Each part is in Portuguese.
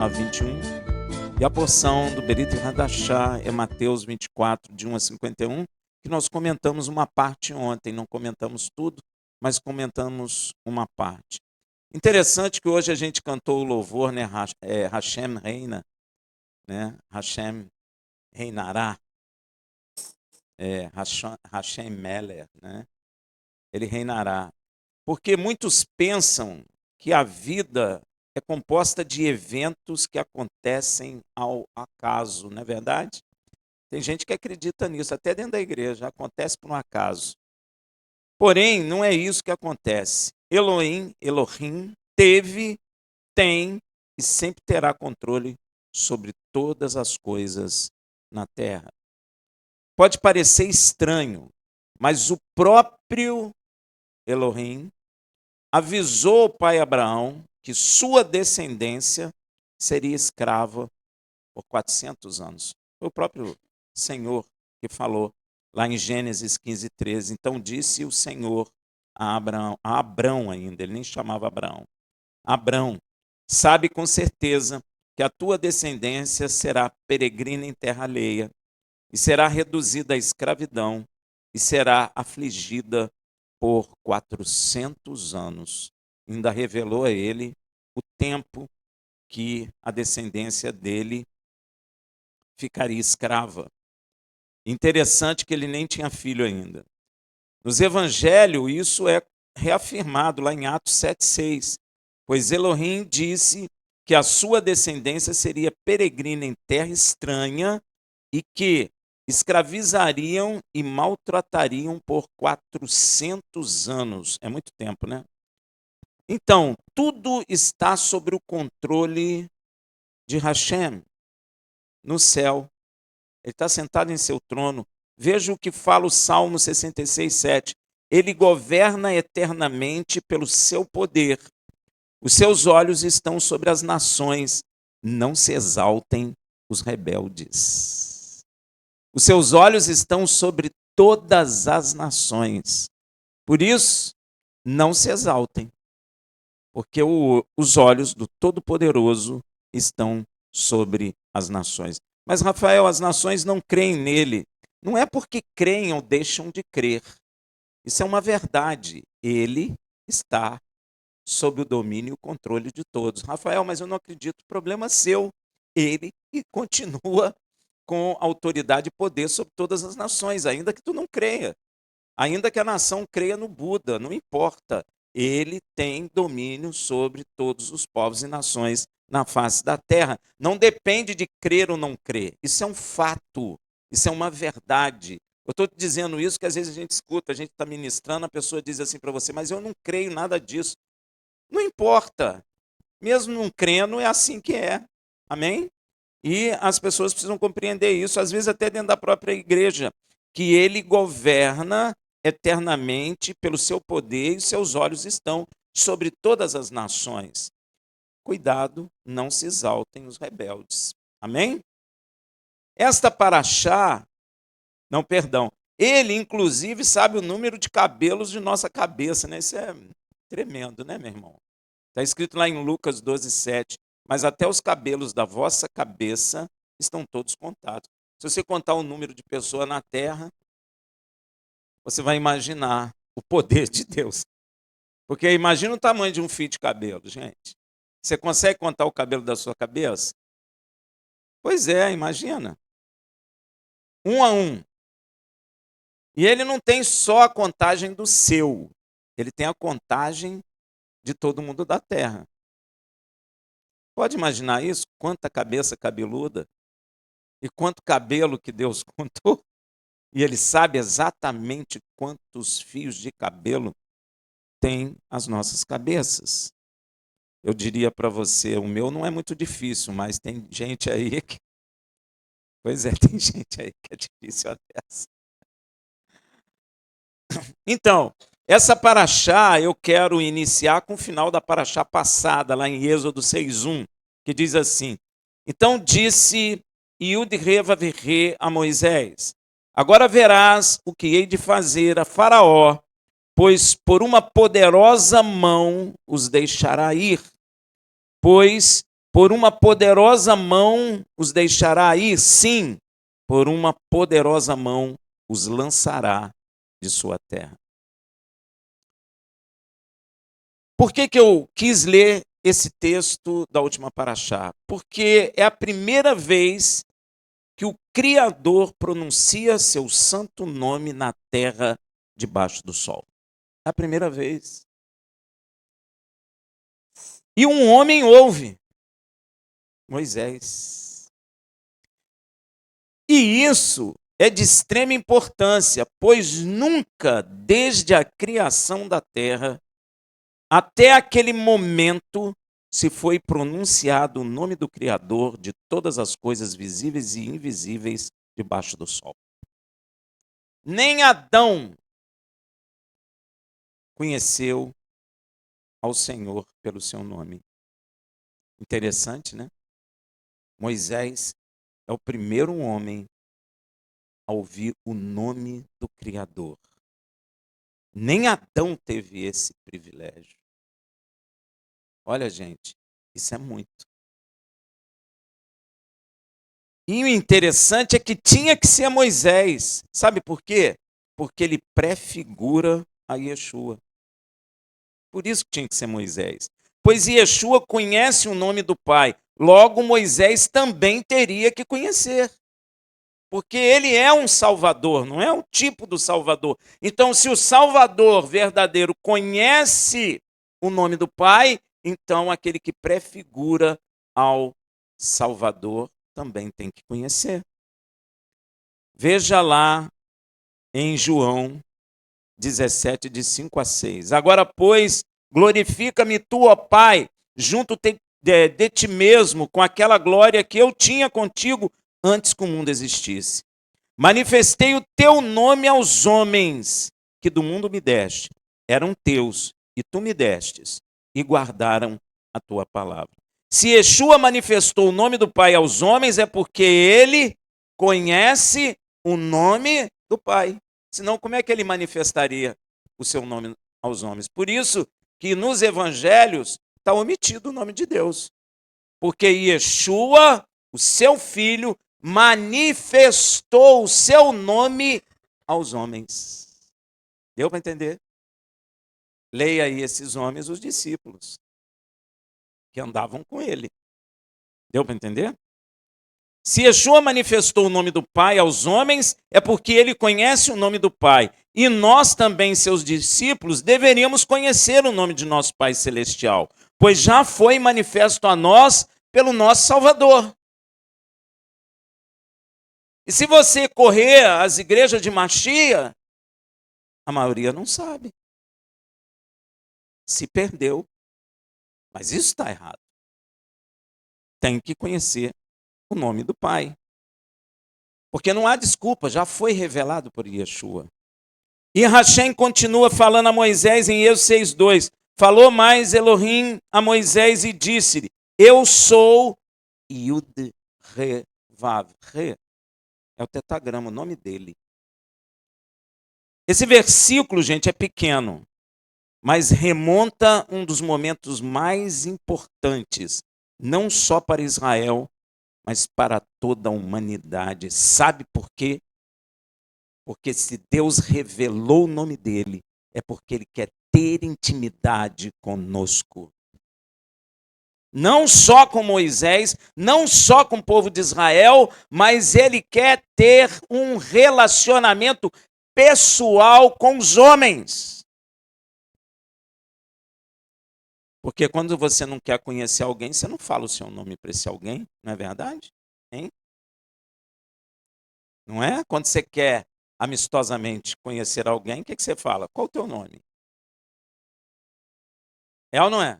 a 21. E a porção do Berit Hadashah é Mateus 24, de 1 a 51, que nós comentamos uma parte ontem, não comentamos tudo, mas comentamos uma parte. Interessante que hoje a gente cantou o louvor, né? Hashem reina, né? Hashem reinará, Hashem Meler, né? Ele reinará. Porque muitos pensam que a vida é composta de eventos que acontecem ao acaso, não é verdade? Tem gente que acredita nisso, até dentro da igreja, acontece por um acaso. Porém, não é isso que acontece. Elohim, teve, tem e sempre terá controle sobre todas as coisas na terra. Pode parecer estranho, mas o próprio Elohim avisou o pai Abraão que sua descendência seria escrava por 400 anos. Foi o próprio Senhor que falou lá em Gênesis 15, 13. Então disse o Senhor a Abrão ainda, ele nem chamava Abraão. Abrão, sabe com certeza que a tua descendência será peregrina em terra alheia e será reduzida à escravidão e será afligida por 400 anos. Ainda revelou a ele o tempo que a descendência dele ficaria escrava. Interessante que ele nem tinha filho ainda. Nos evangelhos, isso é reafirmado lá em Atos 7,6. Pois Elohim disse que a sua descendência seria peregrina em terra estranha e que escravizariam e maltratariam por 400 anos. É muito tempo, né? Então, tudo está sob o controle de Hashem no céu. Ele está sentado em seu trono. Veja o que fala o Salmo 66, 7. Ele governa eternamente pelo seu poder. Os seus olhos estão sobre as nações. Não se exaltem os rebeldes. Os seus olhos estão sobre todas as nações. Por isso, não se exaltem, porque os olhos do Todo-Poderoso estão sobre as nações. Mas, Rafael, as nações não creem nele. Não é porque creem ou deixam de crer. Isso é uma verdade. Ele está sob o domínio e o controle de todos. Rafael, mas eu não acredito. Problema seu. Ele continua com autoridade e poder sobre todas as nações, ainda que tu não creia. Ainda que a nação creia no Buda, não importa. Ele tem domínio sobre todos os povos e nações na face da terra. Não depende de crer ou não crer. Isso é um fato. Isso é uma verdade. Eu estou dizendo isso que às vezes a gente escuta, a gente está ministrando, a pessoa diz assim para você, mas eu não creio nada disso. Não importa. Mesmo não crendo, é assim que é. Amém? E as pessoas precisam compreender isso, às vezes até dentro da própria igreja, que ele governa eternamente pelo seu poder e seus olhos estão sobre todas as nações. Cuidado, não se exaltem os rebeldes. Amém? Esta paraxá, não, perdão, ele inclusive sabe o número de cabelos de nossa cabeça, né? Isso é tremendo, né, meu irmão? Está escrito lá em Lucas 12, 7. Mas até os cabelos da vossa cabeça estão todos contados. Se você contar o número de pessoas na terra, você vai imaginar o poder de Deus. Porque imagina o tamanho de um fio de cabelo, gente. Você consegue contar o cabelo da sua cabeça? Pois é, imagina. Um a um. E ele não tem só a contagem do seu, ele tem a contagem de todo mundo da terra. Pode imaginar isso? Quanta cabeça cabeluda e quanto cabelo que Deus contou. E ele sabe exatamente quantos fios de cabelo tem as nossas cabeças. Eu diria para você, o meu não é muito difícil, mas tem gente aí que... Pois é, tem gente aí que é difícil até essa. Então, essa paraxá eu quero iniciar com o final da paraxá passada, lá em Êxodo 6:1, que diz assim: então disse Yud-Re-Vav-Re a Moisés: agora verás o que hei de fazer a Faraó, pois por uma poderosa mão os deixará ir, pois Por uma poderosa mão os deixará ir? Sim, por uma poderosa mão os lançará de sua terra. Por que eu quis ler esse texto da última paraxá? Porque é a primeira vez que o Criador pronuncia seu santo nome na terra debaixo do sol. É a primeira vez. E um homem ouve, Moisés. E isso é de extrema importância, pois nunca, desde a criação da terra, até aquele momento, se foi pronunciado o nome do Criador de todas as coisas visíveis e invisíveis debaixo do sol. Nem Adão conheceu ao Senhor pelo seu nome. Interessante, né? Moisés é o primeiro homem a ouvir o nome do Criador. Nem Adão teve esse privilégio. Olha, gente, isso é muito. E o interessante é que tinha que ser Moisés. Sabe por quê? Porque ele prefigura a Yeshua. Por isso que tinha que ser Moisés. Pois Yeshua conhece o nome do Pai. Logo, Moisés também teria que conhecer. Porque ele é um Salvador, não é um tipo do Salvador. Então, se o Salvador verdadeiro conhece o nome do Pai, então aquele que prefigura ao Salvador também tem que conhecer. Veja lá em João 17, de 5 a 6. Agora, pois, glorifica-me tu, ó Pai, junto de ti mesmo, com aquela glória que eu tinha contigo antes que o mundo existisse. Manifestei o teu nome aos homens que do mundo me deste. Eram teus, e tu me destes, e guardaram a tua palavra. Se Yeshua manifestou o nome do Pai aos homens, é porque ele conhece o nome do Pai. Senão, como é que ele manifestaria o seu nome aos homens? Por isso que nos evangelhos está omitido o nome de Deus. Porque Yeshua, o seu filho, manifestou o seu nome aos homens. Deu para entender? Leia aí esses homens, os discípulos, que andavam com ele. Deu para entender? Se Yeshua manifestou o nome do Pai aos homens, é porque ele conhece o nome do Pai. E nós também, seus discípulos, deveríamos conhecer o nome de nosso Pai Celestial, pois já foi manifesto a nós pelo nosso Salvador. E se você correr às igrejas de Machia, a maioria não sabe. Se perdeu. Mas isso está errado. Tem que conhecer o nome do Pai. Porque não há desculpa, já foi revelado por Yeshua. E Hashem continua falando a Moisés em Êxodo 6:2. Falou mais Elohim a Moisés e disse-lhe: Eu sou Yud Re Vav. Re é o tetagrama, o nome dele. Esse versículo, gente, é pequeno, mas remonta um dos momentos mais importantes, não só para Israel, mas para toda a humanidade. Sabe por quê? Porque se Deus revelou o nome dele, é porque ele quer ter intimidade conosco. Não só com Moisés, não só com o povo de Israel, mas ele quer ter um relacionamento pessoal com os homens. Porque quando você não quer conhecer alguém, você não fala o seu nome para esse alguém, não é verdade? Hein? Não é? Quando você quer amistosamente conhecer alguém, o que você fala? Qual o teu nome? É ou não é?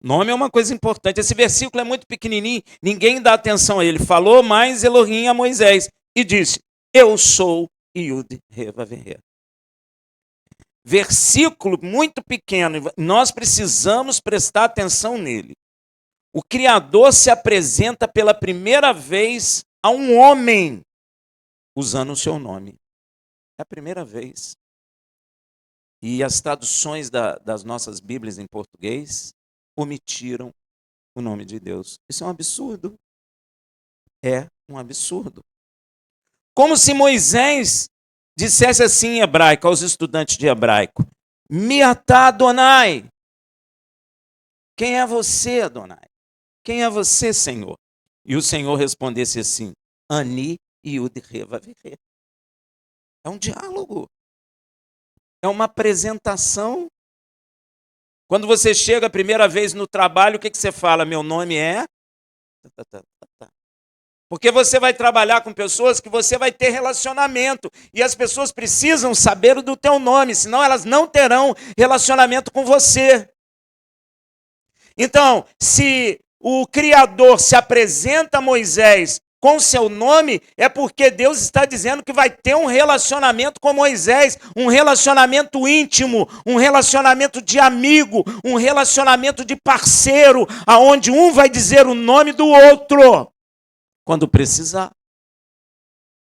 Nome é uma coisa importante. Esse versículo é muito pequenininho, ninguém dá atenção a ele. Falou mais Elohim a Moisés e disse: Eu sou Yud Re Vav Re. Versículo muito pequeno, nós precisamos prestar atenção nele. O Criador se apresenta pela primeira vez a um homem usando o seu nome. É a primeira vez. E as traduções das nossas Bíblias em português omitiram o nome de Deus. Isso é um absurdo. É um absurdo. Como se Moisés dissesse assim em hebraico, aos estudantes de hebraico: Mi atah Adonai. Quem é você, Adonai? Quem é você, Senhor? E o Senhor respondesse assim: Ani Yud He Vav He. É um diálogo. É uma apresentação. Quando você chega a primeira vez no trabalho, o que você fala? Meu nome é... Porque você vai trabalhar com pessoas que você vai ter relacionamento. E as pessoas precisam saber do teu nome, senão elas não terão relacionamento com você. Então, se o Criador se apresenta a Moisés com seu nome, é porque Deus está dizendo que vai ter um relacionamento com Moisés, um relacionamento íntimo, um relacionamento de amigo, um relacionamento de parceiro, aonde um vai dizer o nome do outro quando precisar.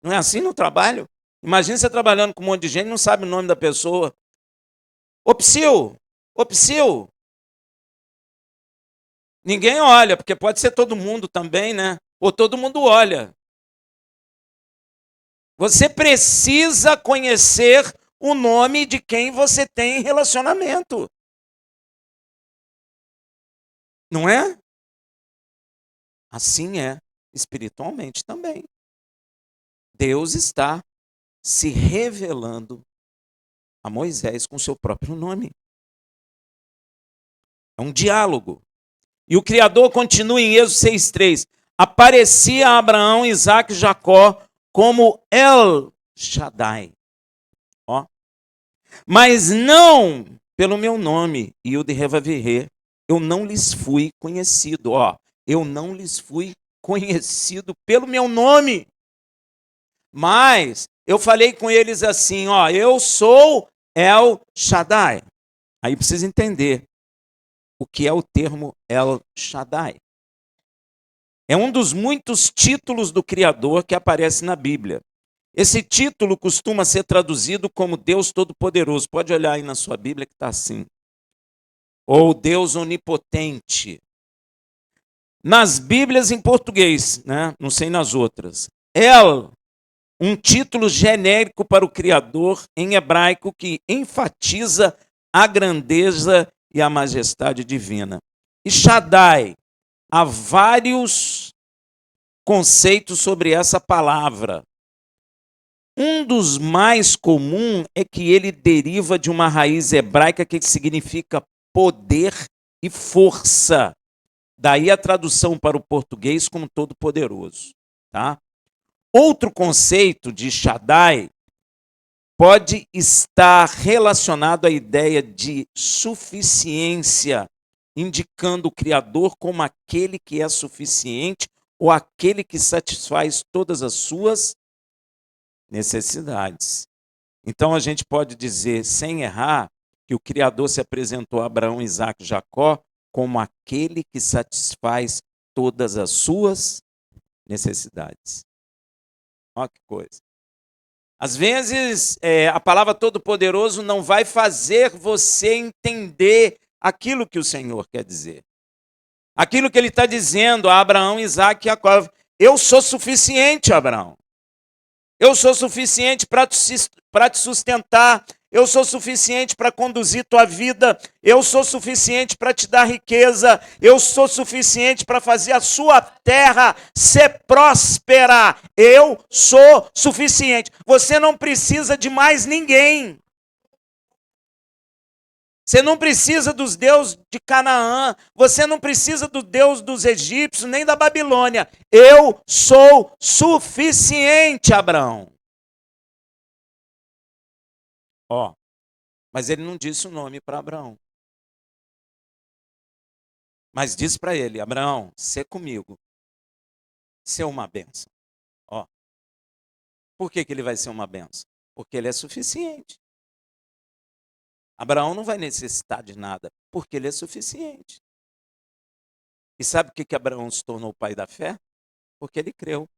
Não é assim no trabalho? Imagina você trabalhando com um monte de gente e não sabe o nome da pessoa. Ô Psyu, ô Psyu. Ninguém olha, porque pode ser todo mundo também, né? Ou todo mundo olha. Você precisa conhecer o nome de quem você tem relacionamento. Não é? Assim é espiritualmente também. Deus está se revelando a Moisés com seu próprio nome. É um diálogo. E o Criador continua em Êxodo 6,3. Aparecia a Abraão, Isaque e Jacó como El Shaddai. Ó. Mas não pelo meu nome, Yud He Vav He. Eu não lhes fui conhecido. Ó. Eu não lhes fui conhecido pelo meu nome. Mas eu falei com eles assim, ó, eu sou El Shaddai. Aí precisa entender o que é o termo El Shaddai. É um dos muitos títulos do Criador que aparece na Bíblia. Esse título costuma ser traduzido como Deus Todo-Poderoso. Pode olhar aí na sua Bíblia que está assim. Ou Deus Onipotente. Nas Bíblias em português, né? Não sei nas outras. El, um título genérico para o Criador em hebraico que enfatiza a grandeza e a majestade divina. E Shaddai, há vários conceitos sobre essa palavra. Um dos mais comuns é que ele deriva de uma raiz hebraica que significa poder e força. Daí a tradução para o português como todo-poderoso. Tá? Outro conceito de Shaddai pode estar relacionado à ideia de suficiência, indicando o Criador como aquele que é suficiente ou aquele que satisfaz todas as suas necessidades. Então a gente pode dizer, sem errar, que o Criador se apresentou a Abraão, Isaque e Jacó como aquele que satisfaz todas as suas necessidades. Olha que coisa. Às vezes, a palavra todo-poderoso não vai fazer você entender aquilo que o Senhor quer dizer. Aquilo que ele está dizendo a Abraão, Isaque e Jacó. Eu sou suficiente, Abraão. Eu sou suficiente para te sustentar. Eu sou suficiente para conduzir tua vida. Eu sou suficiente para te dar riqueza. Eu sou suficiente para fazer a sua terra ser próspera. Eu sou suficiente. Você não precisa de mais ninguém. Você não precisa dos deuses de Canaã. Você não precisa do Deus dos egípcios, nem da Babilônia. Eu sou suficiente, Abraão. Ó, mas ele não disse o nome para Abraão. Mas disse para ele, Abraão, sê comigo. Ser uma bênção. Ó, por que ele vai ser uma bênção? Porque ele é suficiente. Abraão não vai necessitar de nada, porque ele é suficiente. E sabe por que Abraão se tornou o pai da fé? Porque ele creu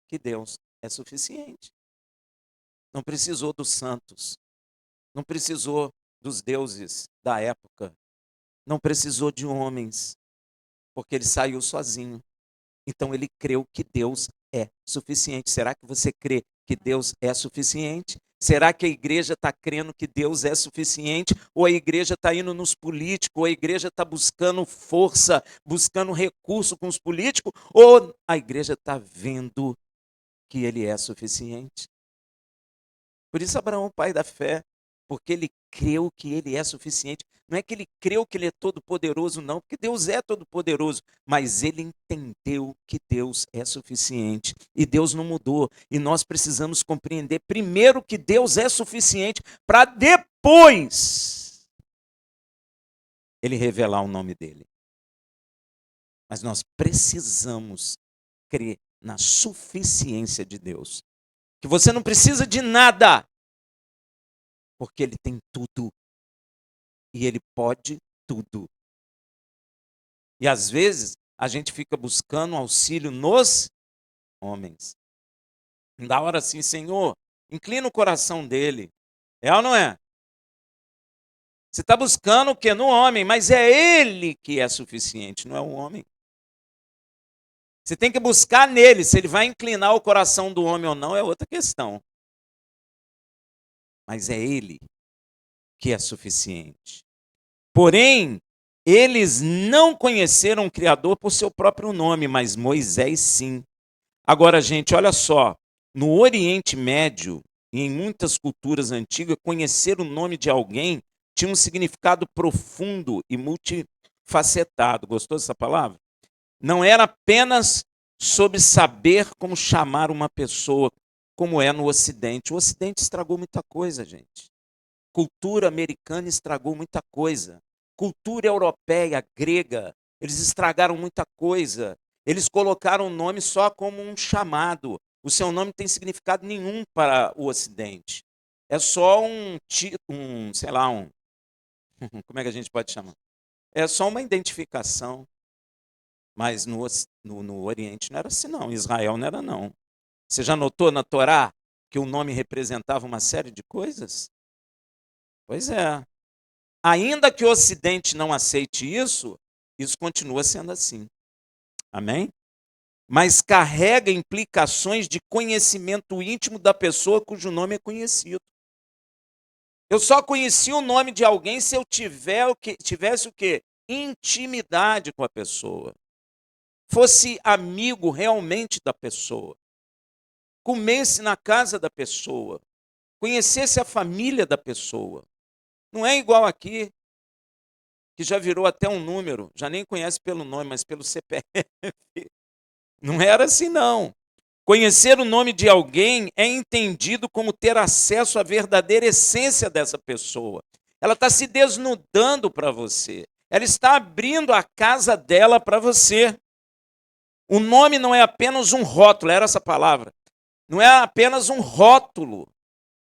que Deus é suficiente. Não precisou dos santos. Não precisou dos deuses da época. não precisou de homens, porque ele saiu sozinho. Então ele creu que Deus é suficiente. Será que você crê que Deus é suficiente? Será que a igreja está crendo que Deus é suficiente? Ou a igreja está indo nos políticos? Ou a igreja está buscando força, buscando recurso com os políticos? Ou a igreja está vendo que ele é suficiente? Por isso Abraão, pai da fé, porque ele creu que ele é suficiente. Não é que ele creu que ele é todo-poderoso, não, porque Deus é todo-poderoso, mas ele entendeu que Deus é suficiente e Deus não mudou. E nós precisamos compreender primeiro que Deus é suficiente para depois ele revelar o nome dele. Mas nós precisamos crer na suficiência de Deus. Que você não precisa de nada, porque ele tem tudo. E ele pode tudo. E às vezes a gente fica buscando auxílio nos homens. Da hora assim, Senhor, inclina o coração dele. É ou não é? Você está buscando o quê? No homem, mas é ele que é suficiente, não é o homem. Você tem que buscar nele. Se ele vai inclinar o coração do homem ou não é outra questão. Mas é ele que é suficiente. Porém, eles não conheceram o Criador por seu próprio nome, mas Moisés sim. Agora, gente, olha só. No Oriente Médio e em muitas culturas antigas, conhecer o nome de alguém tinha um significado profundo e multifacetado. Gostou dessa palavra? Não era apenas sobre saber como chamar uma pessoa, como é no Ocidente. O Ocidente estragou muita coisa, gente. Cultura americana estragou muita coisa. Cultura europeia, grega, eles estragaram muita coisa. Eles colocaram o nome só como um chamado. O seu nome não tem significado nenhum para o Ocidente. É só sei lá, como é que a gente pode chamar? É só uma identificação. Mas no Oriente não era assim, não. Em Israel não era, não. Você já notou na Torá que o nome representava uma série de coisas? Pois é. Ainda que o Ocidente não aceite isso, isso continua sendo assim. Amém? Mas carrega implicações de conhecimento íntimo da pessoa cujo nome é conhecido. Eu só conheci o nome de alguém se eu tivesse o quê? Intimidade com a pessoa. Fosse amigo realmente da pessoa. Comesse na casa da pessoa. Conhecesse a família da pessoa. Não é igual aqui, que já virou até um número, já nem conhece pelo nome, mas pelo CPF. Não era assim, não. Conhecer o nome de alguém é entendido como ter acesso à verdadeira essência dessa pessoa. Ela está se desnudando para você. Ela está abrindo a casa dela para você. O nome não é apenas um rótulo, era essa palavra. Não é apenas um rótulo.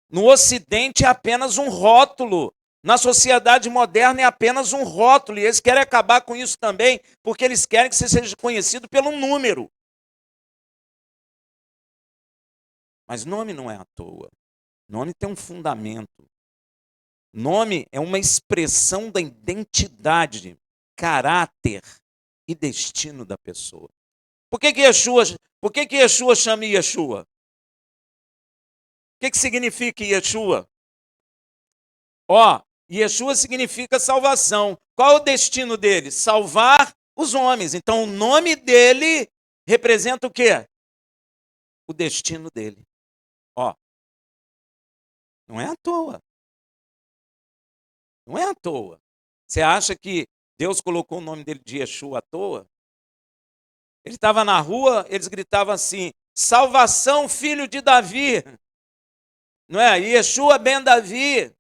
No Ocidente é apenas um rótulo. Na sociedade moderna é apenas um rótulo. E eles querem acabar com isso também, porque eles querem que você seja conhecido pelo número. Mas nome não é à toa. Nome tem um fundamento. Nome é uma expressão da identidade, caráter e destino da pessoa. Por que Yeshua chama Yeshua? O que significa Yeshua? Yeshua significa salvação. Qual é o destino dele? Salvar os homens. Então o nome dele representa o quê? O destino dele. Não é à toa. Não é à toa. Você acha que Deus colocou o nome dele de Yeshua à toa? Ele estava na rua, eles gritavam assim: salvação, filho de Davi. Não é? Yeshua ben Davi.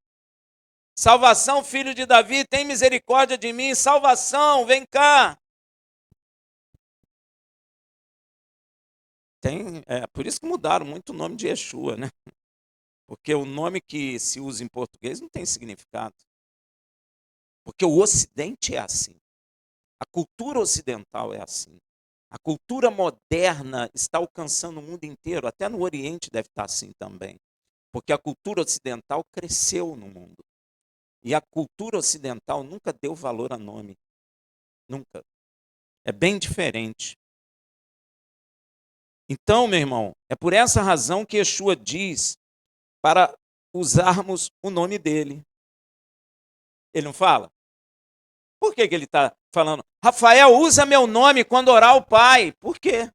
Salvação, filho de Davi, tem misericórdia de mim. Salvação, vem cá. Por isso que mudaram muito o nome de Yeshua, né? Porque o nome que se usa em português não tem significado. Porque o Ocidente é assim. A cultura ocidental é assim. A cultura moderna está alcançando o mundo inteiro, até no Oriente deve estar assim também. Porque a cultura ocidental cresceu no mundo. E a cultura ocidental nunca deu valor a nome. Nunca. É bem diferente. Então, meu irmão, é por essa razão que Yeshua diz para usarmos o nome dele. Ele não fala? Por que ele está falando? Rafael, usa meu nome quando orar ao Pai. Por quê?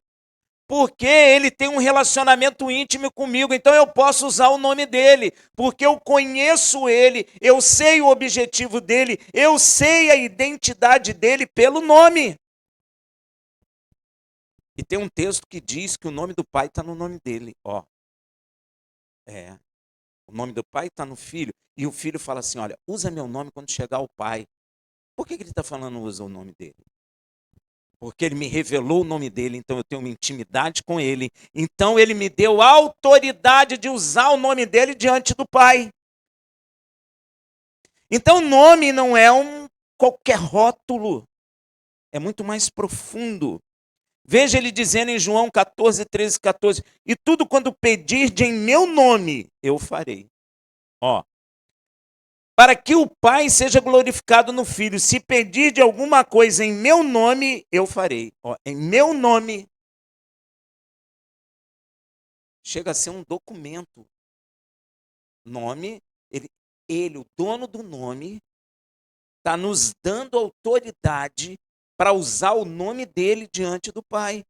Porque ele tem um relacionamento íntimo comigo, então eu posso usar o nome dele, porque eu conheço ele, eu sei o objetivo dele, eu sei a identidade dele pelo nome. E tem um texto que diz que o nome do Pai está no nome dele. Ó, o nome do Pai está no Filho, e o Filho fala assim, olha, usa meu nome quando chegar ao Pai. Por que ele está falando usa o nome dele? Porque ele me revelou o nome dele, então eu tenho uma intimidade com ele. Então ele me deu a autoridade de usar o nome dele diante do Pai. Então o nome não é qualquer rótulo, é muito mais profundo. Veja ele dizendo em João 14, 13, 14, e tudo quando pedirde em meu nome, eu farei. Ó, para que o Pai seja glorificado no Filho. Se pedir de alguma coisa em meu nome, eu farei. Ó, em meu nome. Chega a ser um documento. Nome, ele, o dono do nome, está nos dando autoridade para usar o nome dele diante do Pai.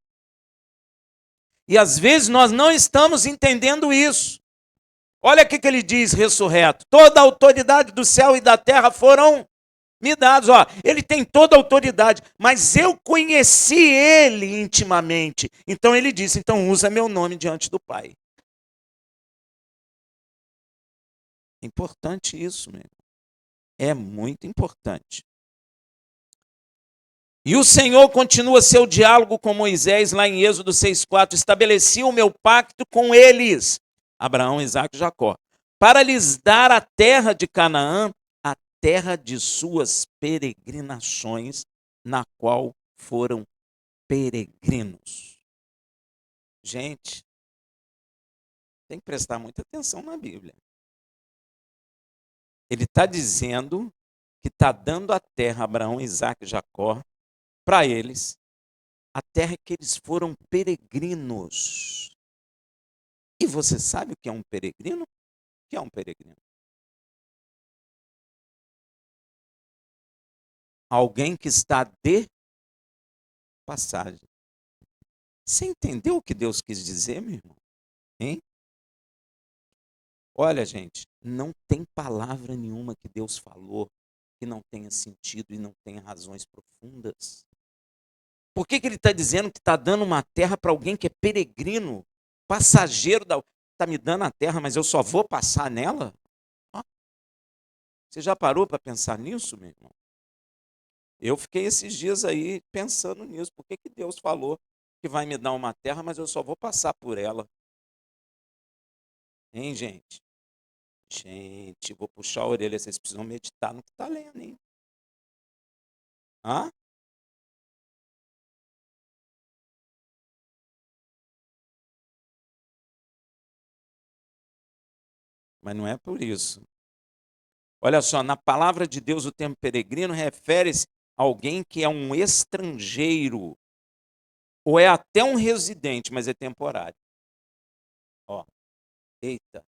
E às vezes nós não estamos entendendo isso. Olha o que ele diz, ressurreto. Toda a autoridade do céu e da terra foram me dados. Ó, ele tem toda a autoridade, mas eu conheci ele intimamente. Então ele disse, então usa meu nome diante do Pai. Importante isso, meu irmão. É muito importante. E o Senhor continua seu diálogo com Moisés lá em Êxodo 6,4. Estabeleci o meu pacto com eles, Abraão, Isaque e Jacó, para lhes dar a terra de Canaã, a terra de suas peregrinações, na qual foram peregrinos. Gente, tem que prestar muita atenção na Bíblia. Ele está dizendo que está dando a terra a Abraão, Isaque e Jacó para eles, a terra que eles foram peregrinos. E você sabe o que é um peregrino? O que é um peregrino? Alguém que está de passagem. Você entendeu o que Deus quis dizer, meu irmão? Hein? Olha, gente, não tem palavra nenhuma que Deus falou que não tenha sentido e não tenha razões profundas. Por que ele está dizendo que está dando uma terra para alguém que é peregrino, passageiro da. Está me dando a terra, mas eu só vou passar nela? Você já parou para pensar nisso, meu irmão? Eu fiquei esses dias aí pensando nisso. Por que Deus falou que vai me dar uma terra, mas eu só vou passar por ela? Hein, gente? Gente, vou puxar a orelha. Vocês precisam meditar no que está lendo, hein? Hã? Mas não é por isso. Olha só, na palavra de Deus, o termo peregrino refere-se a alguém que é um estrangeiro, ou é até um residente, mas é temporário. Ó, eita.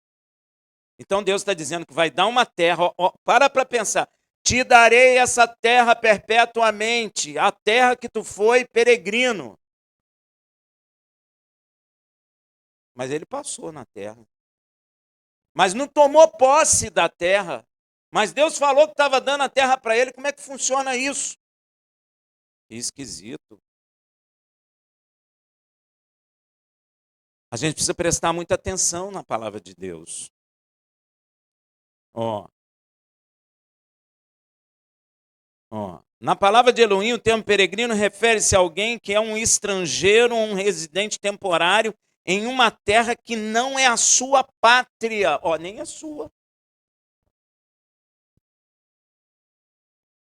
Então Deus está dizendo que vai dar uma terra, ó, para pensar, te darei essa terra perpetuamente, a terra que tu foi peregrino. Mas ele passou na terra. Mas não tomou posse da terra. Mas Deus falou que estava dando a terra para ele. Como é que funciona isso? Que esquisito. A gente precisa prestar muita atenção na palavra de Deus. Ó. Ó. Na palavra de Elohim, o termo peregrino refere-se a alguém que é um estrangeiro, um residente temporário em uma terra que não é a sua pátria, ó, nem a sua.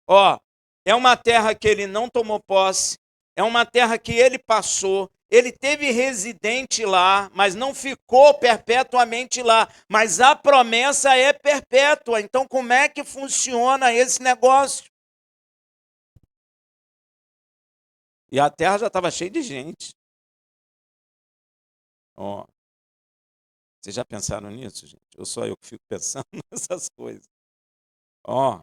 Ó, é uma terra que ele não tomou posse, é uma terra que ele passou, ele teve residente lá, mas não ficou perpetuamente lá, mas a promessa é perpétua. Então, como é que funciona esse negócio? E a terra já estava cheia de gente. Ó, vocês já pensaram nisso, gente? Ou só eu que fico pensando nessas coisas? Ó,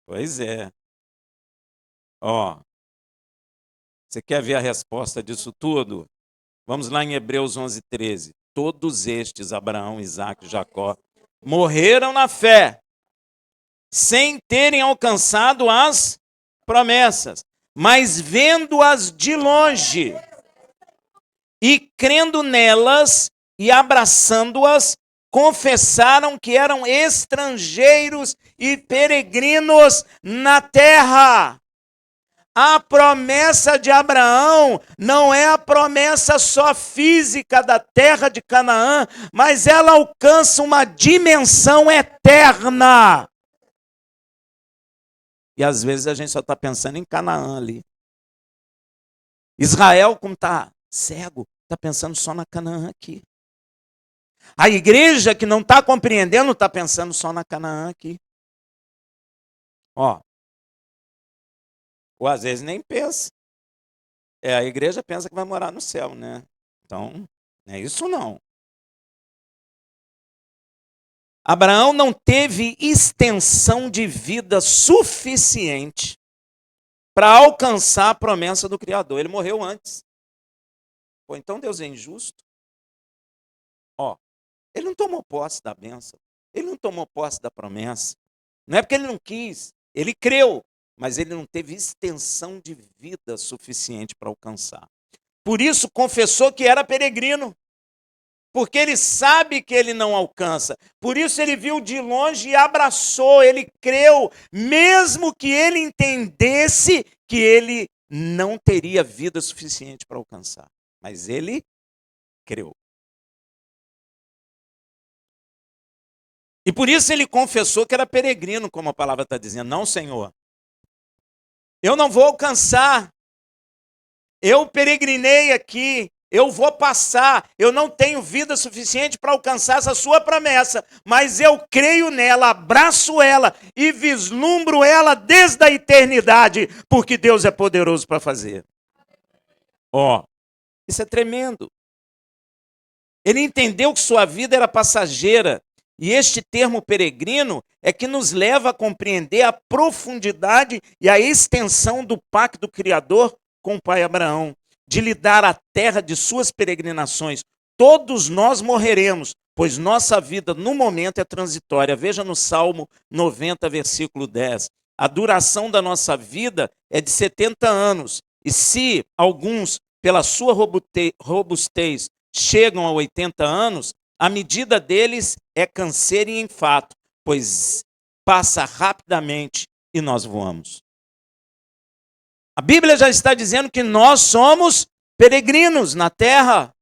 pois é. Ó, você quer ver a resposta disso tudo? Vamos lá em Hebreus 11:13. Todos estes, Abraão, Isaque, Jacó, morreram na fé, sem terem alcançado as promessas, mas vendo-as de longe e crendo nelas e abraçando-as, confessaram que eram estrangeiros e peregrinos na terra. A promessa de Abraão não é a promessa só física da terra de Canaã, mas ela alcança uma dimensão eterna. E às vezes a gente só está pensando em Canaã ali. Israel, como está cego, está pensando só na Canaã aqui. A igreja que não está compreendendo está pensando só na Canaã aqui. Ó, ou às vezes nem pensa. A igreja pensa que vai morar no céu, né? Então, não é isso não. Abraão não teve extensão de vida suficiente para alcançar a promessa do Criador. Ele morreu antes. Pô, então Deus é injusto? Ó, ele não tomou posse da bênção. Ele não tomou posse da promessa. Não é porque ele não quis. Ele creu, mas ele não teve extensão de vida suficiente para alcançar. Por isso confessou que era peregrino. Porque ele sabe que ele não alcança. Por isso ele viu de longe e abraçou, ele creu, mesmo que ele entendesse que ele não teria vida suficiente para alcançar. Mas ele creu. E por isso ele confessou que era peregrino, como a palavra está dizendo. Não, Senhor, eu não vou alcançar. Eu peregrinei aqui. Eu vou passar, eu não tenho vida suficiente para alcançar essa sua promessa, mas eu creio nela, abraço ela e vislumbro ela desde a eternidade, porque Deus é poderoso para fazer. Ó, isso é tremendo. Ele entendeu que sua vida era passageira, e este termo peregrino é que nos leva a compreender a profundidade e a extensão do pacto do Criador com o pai Abraão, de lhe dar a terra de suas peregrinações. Todos nós morreremos, pois nossa vida no momento é transitória. Veja no Salmo 90, versículo 10. A duração da nossa vida é de 70 anos. E se alguns, pela sua robustez, chegam a 80 anos, a medida deles é canseiro e infarto, pois passa rapidamente e nós voamos. A Bíblia já está dizendo que nós somos peregrinos na terra.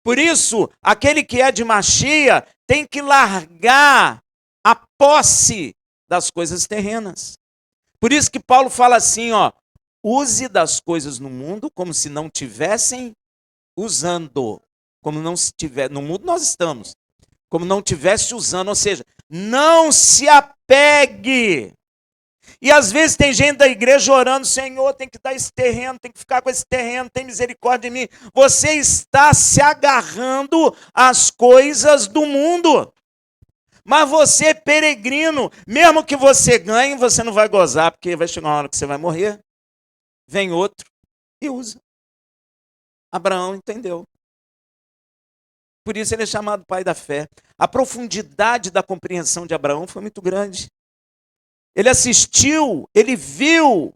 Por isso, aquele que é de Machia tem que largar a posse das coisas terrenas. Por isso que Paulo fala assim, ó, use das coisas no mundo como se não tivessem usando. Como não se tiver, no mundo nós estamos. Como não tivesse usando, ou seja, não se apegue. E às vezes tem gente da igreja orando, Senhor, tem que dar esse terreno, tem que ficar com esse terreno, tem misericórdia de mim. Você está se agarrando às coisas do mundo. Mas você é peregrino, mesmo que você ganhe, você não vai gozar, porque vai chegar uma hora que você vai morrer. Vem outro e usa. Abraão entendeu. Por isso ele é chamado pai da fé. A profundidade da compreensão de Abraão foi muito grande. Ele assistiu, ele viu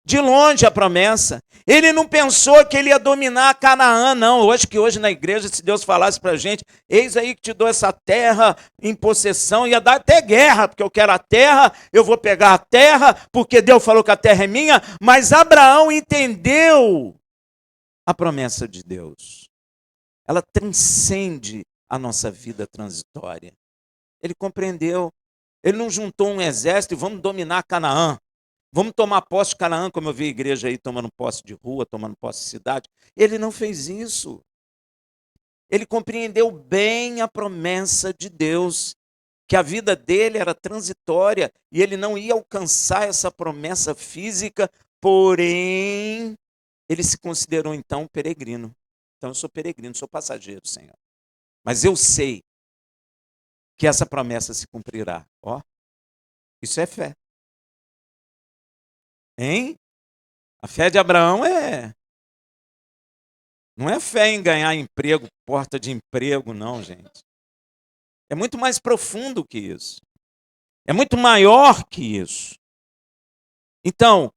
de longe a promessa. Ele não pensou que ele ia dominar Canaã, não. Eu acho que hoje na igreja, se Deus falasse para a gente, eis aí que te dou essa terra em possessão, ia dar até guerra, porque eu quero a terra, eu vou pegar a terra, porque Deus falou que a terra é minha. Mas Abraão entendeu a promessa de Deus. Ela transcende a nossa vida transitória. Ele compreendeu. Ele não juntou um exército e vamos dominar Canaã. Vamos tomar posse de Canaã, como eu vi a igreja aí tomando posse de rua, tomando posse de cidade. Ele não fez isso. Ele compreendeu bem a promessa de Deus. que a vida dele era transitória e ele não ia alcançar essa promessa física, porém, ele se considerou então peregrino. Então, eu sou peregrino, sou passageiro, Senhor. Mas eu sei que essa promessa se cumprirá. Ó, isso é fé. Hein? A fé de Abraão não é fé em ganhar emprego, porta de emprego, não, gente. É muito mais profundo que isso. É muito maior que isso. Então,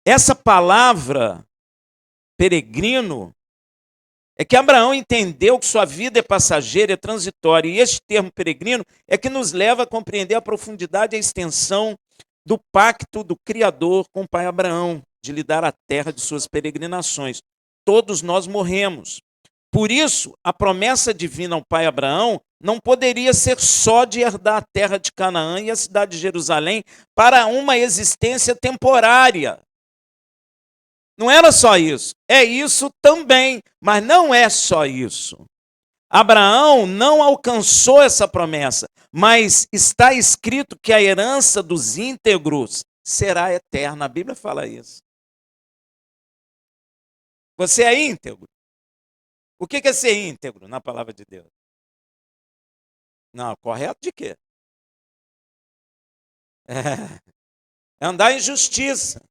essa palavra peregrino é que Abraão entendeu que sua vida é passageira, é transitória. E este termo peregrino é que nos leva a compreender a profundidade e a extensão do pacto do Criador com o pai Abraão, de lhe dar a terra de suas peregrinações. Todos nós morremos. Por isso, a promessa divina ao pai Abraão não poderia ser só de herdar a terra de Canaã e a cidade de Jerusalém para uma existência temporária. Não era só isso. É isso também, mas não é só isso. Abraão não alcançou essa promessa, mas está escrito que a herança dos íntegros será eterna. A Bíblia fala isso. Você é íntegro? O que é ser íntegro na palavra de Deus? Não, correto de quê? É andar em justiça.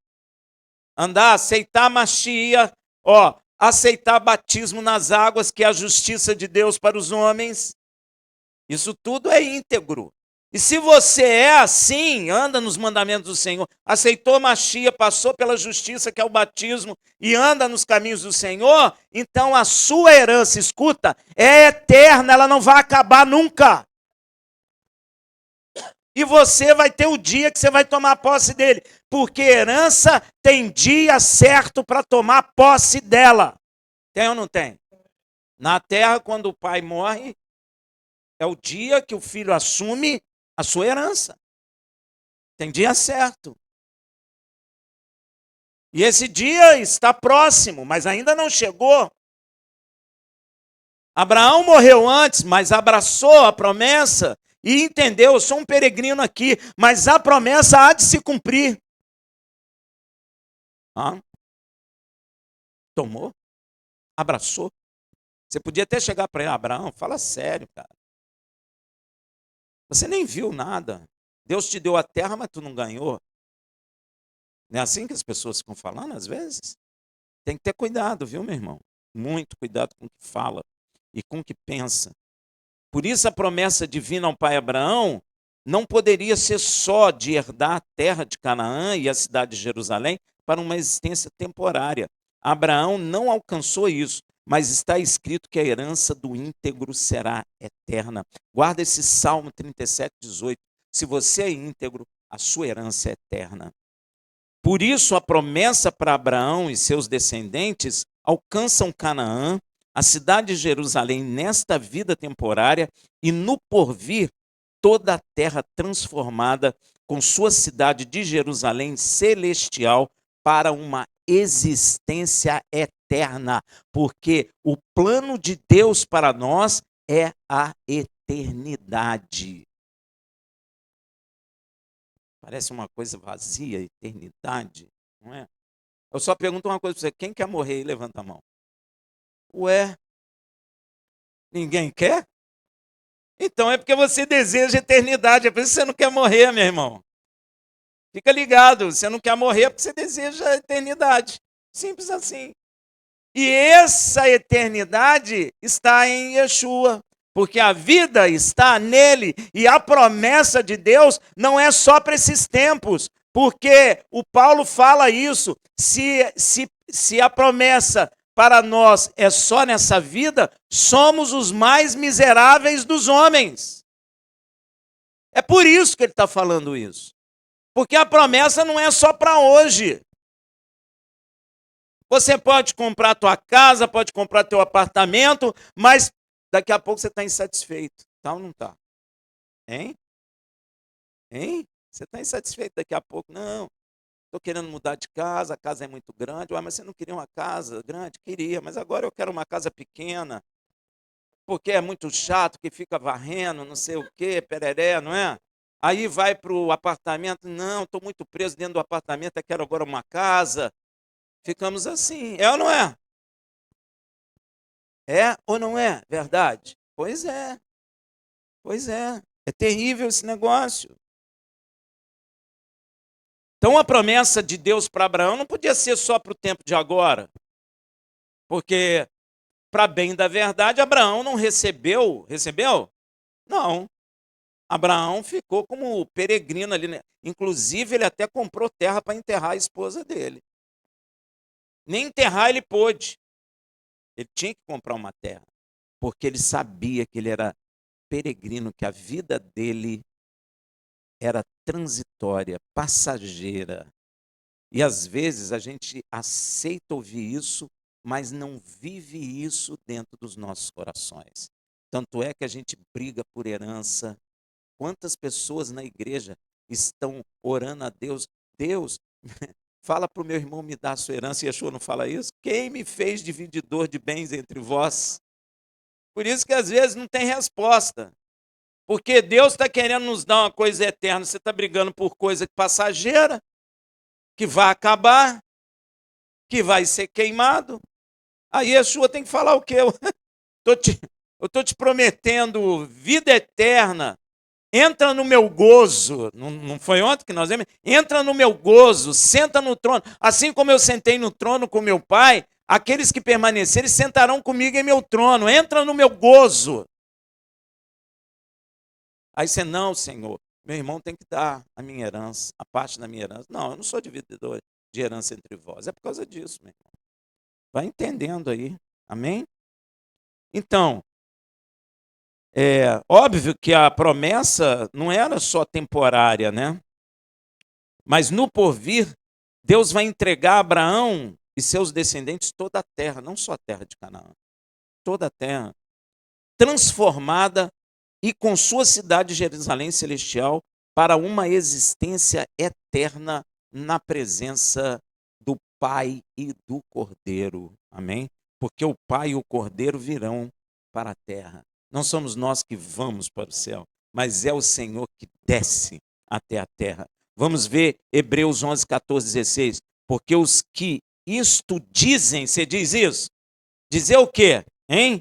Andar, aceitar a machia, ó, aceitar batismo nas águas, que é a justiça de Deus para os homens. Isso tudo é íntegro. E se você é assim, anda nos mandamentos do Senhor, aceitou machia, passou pela justiça, que é o batismo, e anda nos caminhos do Senhor, então a sua herança, escuta, é eterna, ela não vai acabar nunca. E você vai ter o dia que você vai tomar posse dele. Porque herança tem dia certo para tomar posse dela. Tem ou não tem? Na terra, quando o pai morre, é o dia que o filho assume a sua herança. Tem dia certo. E esse dia está próximo, mas ainda não chegou. Abraão morreu antes, mas abraçou a promessa e entendeu, eu sou um peregrino aqui, mas a promessa há de se cumprir. Ah? Tomou? Abraçou? Você podia até chegar para ele, Abraão, fala sério, cara. Você nem viu nada. Deus te deu a terra, mas tu não ganhou. Não é assim que as pessoas ficam falando às vezes? Tem que ter cuidado, viu, meu irmão? Muito cuidado com o que fala e com o que pensa. Por isso a promessa divina ao pai Abraão não poderia ser só de herdar a terra de Canaã e a cidade de Jerusalém para uma existência temporária. Abraão não alcançou isso, mas está escrito que a herança do íntegro será eterna. Guarda esse Salmo 37, 18. Se você é íntegro, a sua herança é eterna. Por isso, a promessa para Abraão e seus descendentes alcançam Canaã, a cidade de Jerusalém, nesta vida temporária, e no porvir, toda a terra transformada com sua cidade de Jerusalém celestial para uma existência eterna, porque o plano de Deus para nós é a eternidade. Parece uma coisa vazia, eternidade, não é? Eu só pergunto uma coisa para você, quem quer morrer e levanta a mão? Ué, ninguém quer? Então é porque você deseja eternidade, é por isso que você não quer morrer, meu irmão. Fica ligado, você não quer morrer porque você deseja a eternidade. Simples assim. E essa eternidade está em Yeshua, porque a vida está nele e a promessa de Deus não é só para esses tempos, porque o Paulo fala isso, se a promessa para nós é só nessa vida, somos os mais miseráveis dos homens. É por isso que ele está falando isso. Porque a promessa não é só para hoje. Você pode comprar a tua casa, pode comprar teu apartamento, mas daqui a pouco você está insatisfeito. Tá ou não está? Hein? Hein? Você está insatisfeito daqui a pouco? Não. Estou querendo mudar de casa, a casa é muito grande. Ué, mas você não queria uma casa grande? Queria, mas agora eu quero uma casa pequena. porque é muito chato, que fica varrendo, não sei o quê, pereré, não é? Aí vai para o apartamento, não, estou muito preso dentro do apartamento, eu quero agora uma casa. Ficamos assim, é ou não é? É ou não é verdade? Pois é. É terrível esse negócio. Então a promessa de Deus para Abraão não podia ser só para o tempo de agora, porque, para bem da verdade, Abraão não recebeu. Recebeu? Não. Abraão ficou como peregrino ali, né? Inclusive, ele até comprou terra para enterrar a esposa dele. Nem enterrar ele pôde. Ele tinha que comprar uma terra, porque ele sabia que ele era peregrino, que a vida dele era transitória, passageira. E às vezes a gente aceita ouvir isso, mas não vive isso dentro dos nossos corações. Tanto é que a gente briga por herança. Quantas pessoas na igreja estão orando a Deus? Deus, fala para o meu irmão me dar a sua herança. E Yeshua não fala isso? Quem me fez divididor de bens entre vós? Por isso que às vezes não tem resposta. Porque Deus está querendo nos dar uma coisa eterna. Você está brigando por coisa passageira, que vai acabar, que vai ser queimado. Aí Yeshua tem que falar o quê? Eu estou te prometendo vida eterna. Entra no meu gozo. Não foi ontem que nós vimos? Entra no meu gozo, senta no trono. Assim como eu sentei no trono com meu pai, aqueles que permanecerem sentarão comigo em meu trono. Entra no meu gozo. Aí você, não, Senhor, meu irmão tem que dar a minha herança, a parte da minha herança. Não, eu não sou divididor de herança entre vós. É por causa disso, meu irmão. Vai entendendo aí. Amém? Então, é óbvio que a promessa não era só temporária, né? Mas no porvir, Deus vai entregar a Abraão e seus descendentes toda a terra, não só a terra de Canaã, toda a terra, transformada e com sua cidade Jerusalém celestial para uma existência eterna na presença do Pai e do Cordeiro. Amém? Porque o Pai e o Cordeiro virão para a terra. Não somos nós que vamos para o céu, mas é o Senhor que desce até a terra. Vamos ver Hebreus 11, 14, 16. Porque os que isto dizem, você diz isso? Dizer o quê? Hein?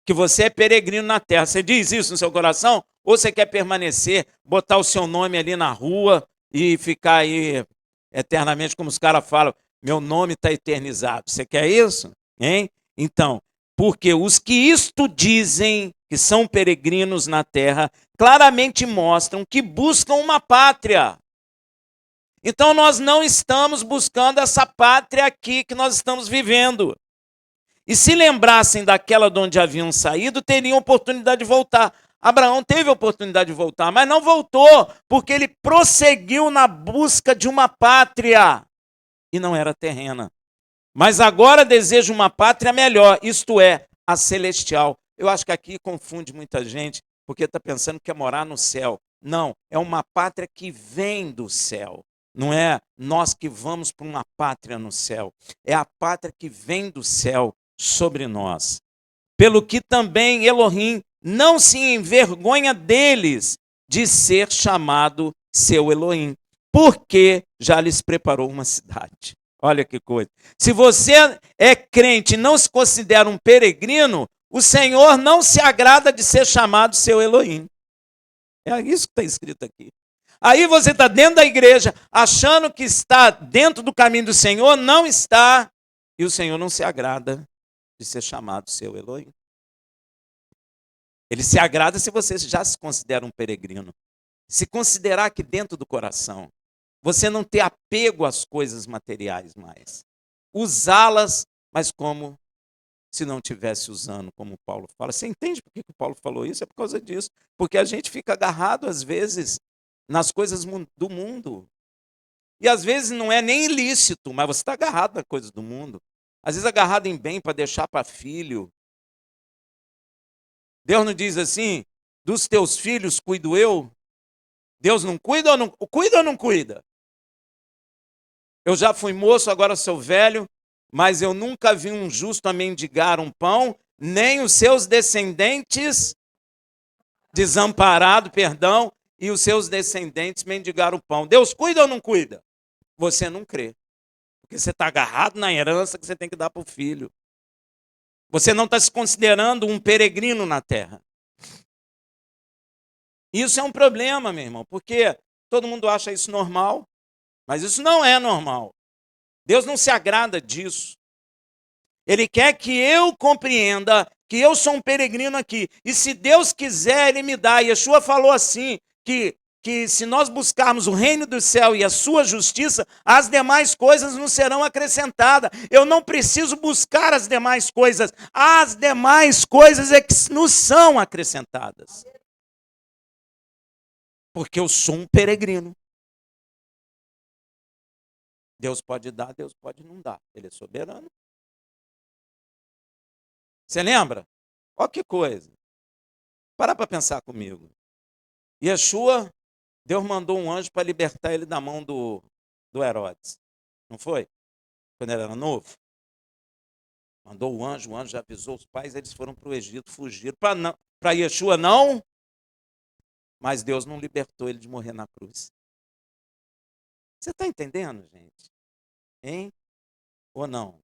Que você é peregrino na terra. Você diz isso no seu coração? Ou você quer permanecer, botar o seu nome ali na rua e ficar aí eternamente, como os caras falam, meu nome está eternizado. Você quer isso? Hein? Então, porque os que isto dizem, que são peregrinos na terra, claramente mostram que buscam uma pátria. Então nós não estamos buscando essa pátria aqui que nós estamos vivendo. E se lembrassem daquela de onde haviam saído, teriam oportunidade de voltar. Abraão teve a oportunidade de voltar, mas não voltou, porque ele prosseguiu na busca de uma pátria. E não era terrena. Mas agora deseja uma pátria melhor, isto é, a celestial. Eu acho que aqui confunde muita gente, porque está pensando que é morar no céu. Não, é uma pátria que vem do céu. Não é nós que vamos para uma pátria no céu. É a pátria que vem do céu sobre nós. Pelo que também Elohim não se envergonha deles de ser chamado seu Elohim, porque já lhes preparou uma cidade. Olha que coisa. Se você é crente e não se considera um peregrino, o Senhor não se agrada de ser chamado seu Elohim. É isso que está escrito aqui. Aí você está dentro da igreja, achando que está dentro do caminho do Senhor, não está, e o Senhor não se agrada de ser chamado seu Elohim. Ele se agrada se você já se considera um peregrino. Se considerar aqui dentro do coração. Você não ter apego às coisas materiais mais. Usá-las, mas como se não estivesse usando, como Paulo fala. Você entende por que o Paulo falou isso? É por causa disso. Porque a gente fica agarrado, às vezes, nas coisas do mundo. E às vezes não é nem ilícito, mas você está agarrado nas coisas do mundo. Às vezes agarrado em bem para deixar para filho. Deus não diz assim, dos teus filhos cuido eu? Deus não cuida ou não cuida? Eu já fui moço, agora sou velho, mas eu nunca vi um justo a mendigar um pão, nem os seus descendentes desamparado, perdão, e os seus descendentes mendigaram o pão. Deus cuida ou não cuida? Você não crê. Porque você está agarrado na herança que você tem que dar para o filho. Você não está se considerando um peregrino na terra. Isso é um problema, meu irmão, porque todo mundo acha isso normal, mas isso não é normal. Deus não se agrada disso. Ele quer que eu compreenda que eu sou um peregrino aqui. E se Deus quiser, Ele me dá. E Yeshua falou assim, que se nós buscarmos o reino do céu e a sua justiça, as demais coisas nos serão acrescentadas. Eu não preciso buscar as demais coisas. As demais coisas é que nos são acrescentadas. Porque eu sou um peregrino. Deus pode dar, Deus pode não dar. Ele é soberano. Você lembra? Olha que coisa. Para pensar comigo. Yeshua, Deus mandou um anjo para libertar ele da mão do Herodes. Não foi? Quando ele era novo. Mandou o anjo já avisou os pais, eles foram para o Egito, fugiram. Para Yeshua não, mas Deus não libertou ele de morrer na cruz. Você está entendendo, gente? Hein? Ou não?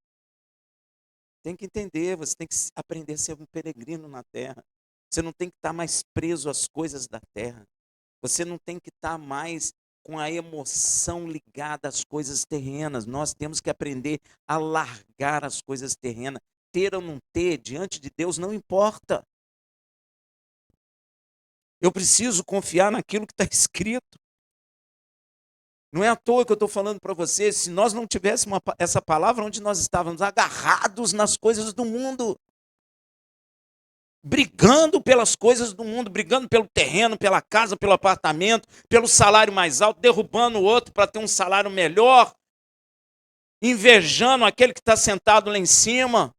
Tem que entender, você tem que aprender a ser um peregrino na terra. Você não tem que estar mais preso às coisas da terra. Você não tem que estar mais com a emoção ligada às coisas terrenas. Nós temos que aprender a largar as coisas terrenas. Ter ou não ter, diante de Deus, não importa. Eu preciso confiar naquilo que está escrito. Não é à toa que eu estou falando para você, se nós não tivéssemos essa palavra, onde nós estávamos agarrados nas coisas do mundo, brigando pelas coisas do mundo, brigando pelo terreno, pela casa, pelo apartamento, pelo salário mais alto, derrubando o outro para ter um salário melhor, invejando aquele que está sentado lá em cima.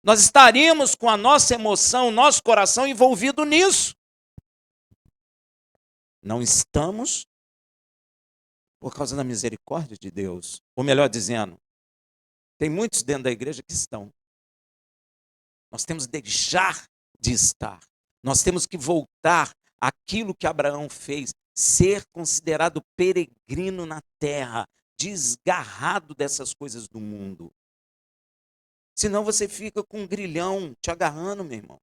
Nós estaríamos com a nossa emoção, o nosso coração envolvido nisso. Não estamos por causa da misericórdia de Deus. Ou melhor dizendo, tem muitos dentro da igreja que estão. Nós temos que deixar de estar. Nós temos que voltar àquilo que Abraão fez, ser considerado peregrino na terra, desgarrado dessas coisas do mundo. Senão você fica com um grilhão te agarrando, meu irmão.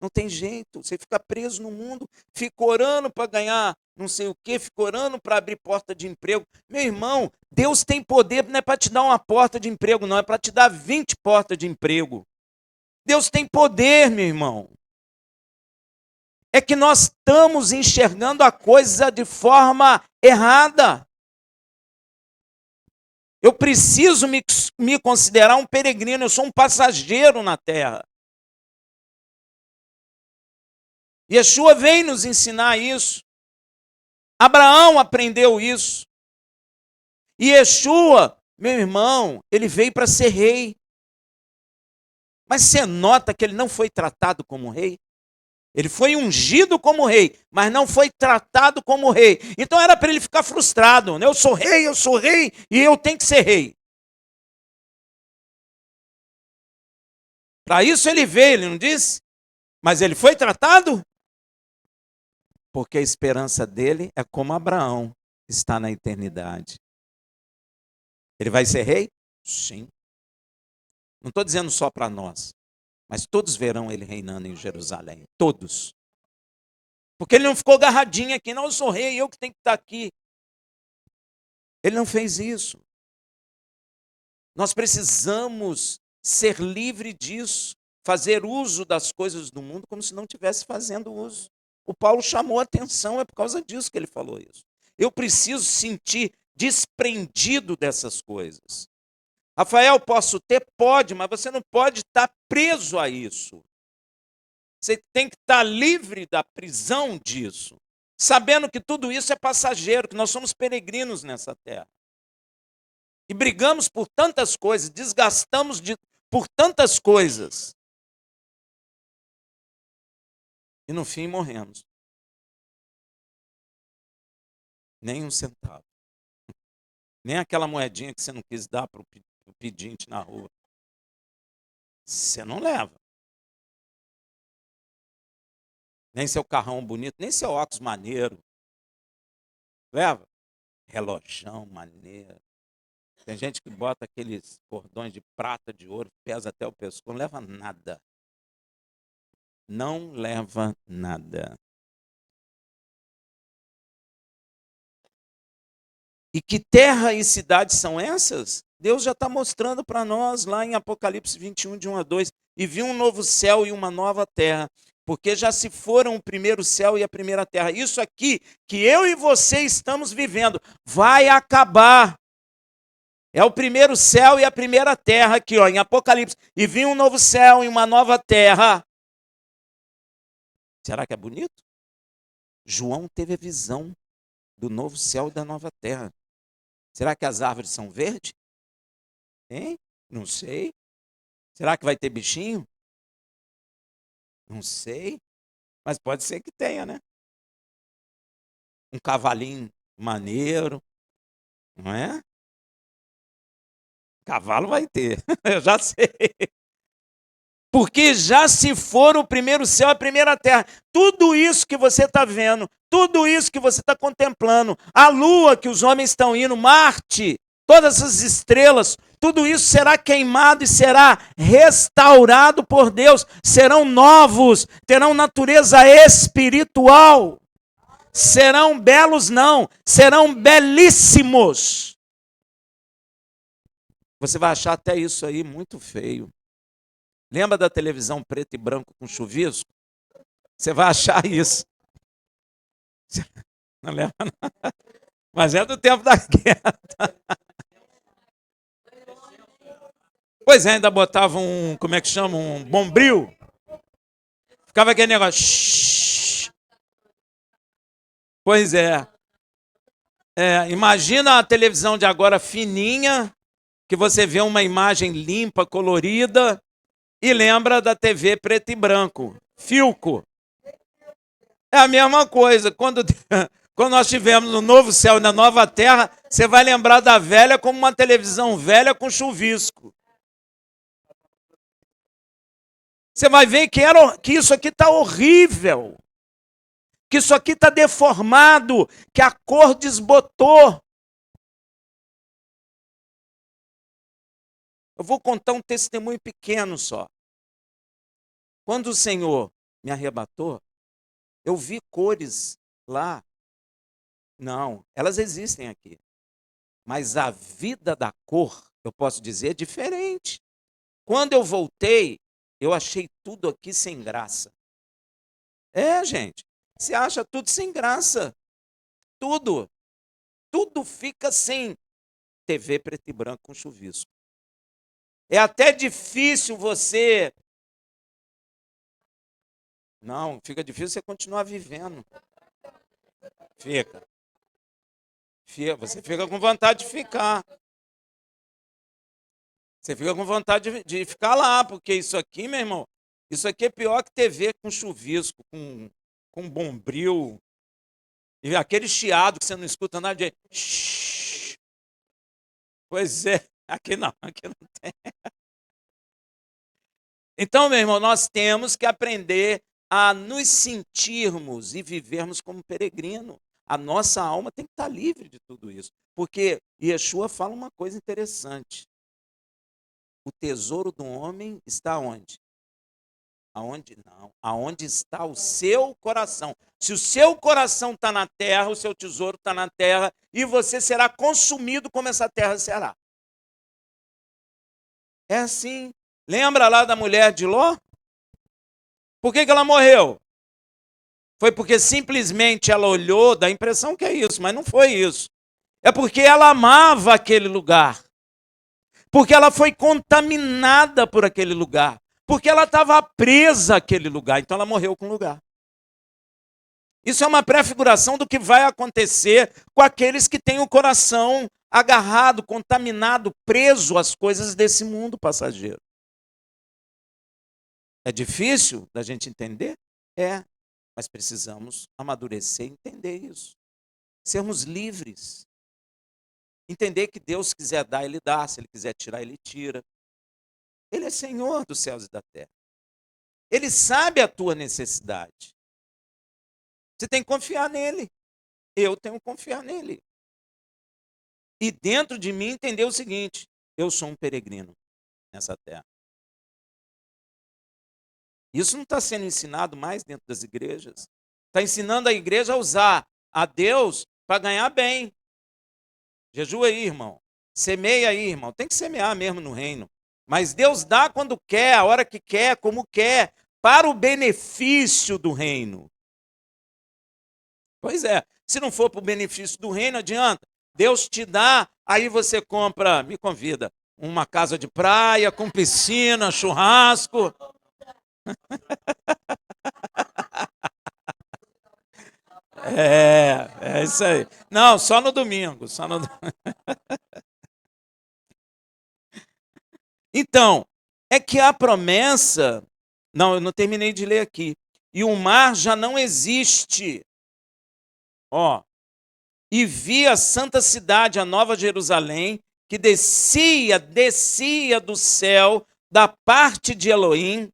Não tem jeito, você fica preso no mundo, fica orando para ganhar não sei o quê, fica orando para abrir porta de emprego. Meu irmão, Deus tem poder, não é para te dar uma porta de emprego, não, é para te dar 20 portas de emprego. Deus tem poder, meu irmão. É que nós estamos enxergando a coisa de forma errada. Eu preciso me considerar um peregrino, eu sou um passageiro na terra. Yeshua vem nos ensinar isso. Abraão aprendeu isso. E Yeshua, meu irmão, ele veio para ser rei. Mas você nota que ele não foi tratado como rei? Ele foi ungido como rei, mas não foi tratado como rei. Então era para ele ficar frustrado. Né? Eu sou rei e eu tenho que ser rei. Para isso ele veio, ele não disse? Mas ele foi tratado? Porque a esperança dele é como Abraão, está na eternidade. Ele vai ser rei? Sim. Não estou dizendo só para nós, mas todos verão ele reinando em Jerusalém. Todos. Porque ele não ficou agarradinho aqui, não, eu sou rei, eu que tenho que estar aqui. Ele não fez isso. Nós precisamos ser livre disso, fazer uso das coisas do mundo como se não estivesse fazendo uso. O Paulo chamou a atenção, é por causa disso que ele falou isso. Eu preciso sentir desprendido dessas coisas. Rafael, posso ter? Pode, mas você não pode estar preso a isso. Você tem que estar livre da prisão disso, sabendo que tudo isso é passageiro, que nós somos peregrinos nessa terra. E brigamos por tantas coisas, desgastamos por tantas coisas. E no fim morremos. Nem um centavo. Nem aquela moedinha que você não quis dar para o pedinte na rua. Você não leva. Nem seu carrão bonito, nem seu óculos maneiro. Leva. Relojão maneiro. Tem gente que bota aqueles cordões de prata, de ouro, pesa até o pescoço. Não leva nada. Não leva nada. E que terra e cidade são essas? Deus já está mostrando para nós lá em Apocalipse 21, de 1 a 2. E vi um novo céu e uma nova terra, porque já se foram o primeiro céu e a primeira terra. Isso aqui que eu e você estamos vivendo vai acabar. É o primeiro céu e a primeira terra aqui, ó, em Apocalipse. E vi um novo céu e uma nova terra. Será que é bonito? João teve a visão do novo céu e da nova terra. Será que as árvores são verdes? Hein? Não sei. Será que vai ter bichinho? Não sei. Mas pode ser que tenha, né? Um cavalinho maneiro, não é? Cavalo vai ter, eu já sei. Porque já se for o primeiro céu, a primeira terra. Tudo isso que você está vendo, tudo isso que você está contemplando, a lua que os homens estão indo, Marte, todas as estrelas, tudo isso será queimado e será restaurado por Deus. Serão novos, terão natureza espiritual. Serão belos, não, serão belíssimos. Você vai achar até isso aí muito feio. Lembra da televisão preto e branco com chuvisco? Você vai achar isso. Não lembra, não? Mas é do tempo da guerra. Pois é, ainda botava um, como é que chama? Um bombril. Ficava aquele negócio. Shhh. Pois é. Imagina a televisão de agora fininha, que você vê uma imagem limpa, colorida, e lembra da TV preto e branco, Filco. É a mesma coisa. Quando nós tivemos no novo céu e na nova terra, você vai lembrar da velha como uma televisão velha com chuvisco. Você vai ver que isso aqui está horrível, que isso aqui está deformado, que a cor desbotou. Eu vou contar um testemunho pequeno só. Quando o Senhor me arrebatou, eu vi cores lá. Não, elas existem aqui. Mas a vida da cor, eu posso dizer, é diferente. Quando eu voltei, eu achei tudo aqui sem graça. Gente, você acha tudo sem graça. Tudo. Tudo fica sem TV preto e branco com chuvisco. É até difícil você... Não, fica difícil você continuar vivendo. Fica. Você fica com vontade de ficar. Você fica com vontade de ficar lá, porque isso aqui, meu irmão, isso aqui é pior que TV com chuvisco, com bombril. E aquele chiado que você não escuta nada de... Shhh. Pois é, aqui não tem. Então, meu irmão, nós temos que aprender a nos sentirmos e vivermos como peregrino. A nossa alma tem que estar livre de tudo isso. Porque Yeshua fala uma coisa interessante. O tesouro do homem está onde? Aonde não? Aonde está o seu coração? Se o seu coração está na terra, o seu tesouro está na terra, e você será consumido como essa terra será. É assim. Lembra lá da mulher de Ló? Por que ela morreu? Foi porque simplesmente ela olhou, dá a impressão que é isso, mas não foi isso. É porque ela amava aquele lugar. Porque ela foi contaminada por aquele lugar. Porque ela estava presa àquele lugar. Então ela morreu com o lugar. Isso é uma prefiguração do que vai acontecer com aqueles que têm o coração agarrado, contaminado, preso às coisas desse mundo passageiro. É difícil da gente entender? Mas precisamos amadurecer e entender isso. Sermos livres. Entender que Deus quiser dar, Ele dá. Se Ele quiser tirar, Ele tira. Ele é Senhor dos céus e da terra. Ele sabe a tua necessidade. Você tem que confiar nele. Eu tenho que confiar nele. E dentro de mim entender o seguinte: eu sou um peregrino nessa terra. Isso não está sendo ensinado mais dentro das igrejas. Está ensinando a igreja a usar a Deus para ganhar bem. Jejua aí, irmão. Semeia aí, irmão. Tem que semear mesmo no reino. Mas Deus dá quando quer, a hora que quer, como quer, para o benefício do reino. Pois é. Se não for para o benefício do reino, adianta. Deus te dá, aí você compra, me convida, uma casa de praia com piscina, churrasco. É isso aí. Não, só no domingo. Então, é que a promessa. Não, eu não terminei de ler aqui. E o mar já não existe. Ó. E vi a santa cidade, a nova Jerusalém, que descia do céu, da parte de Elohim,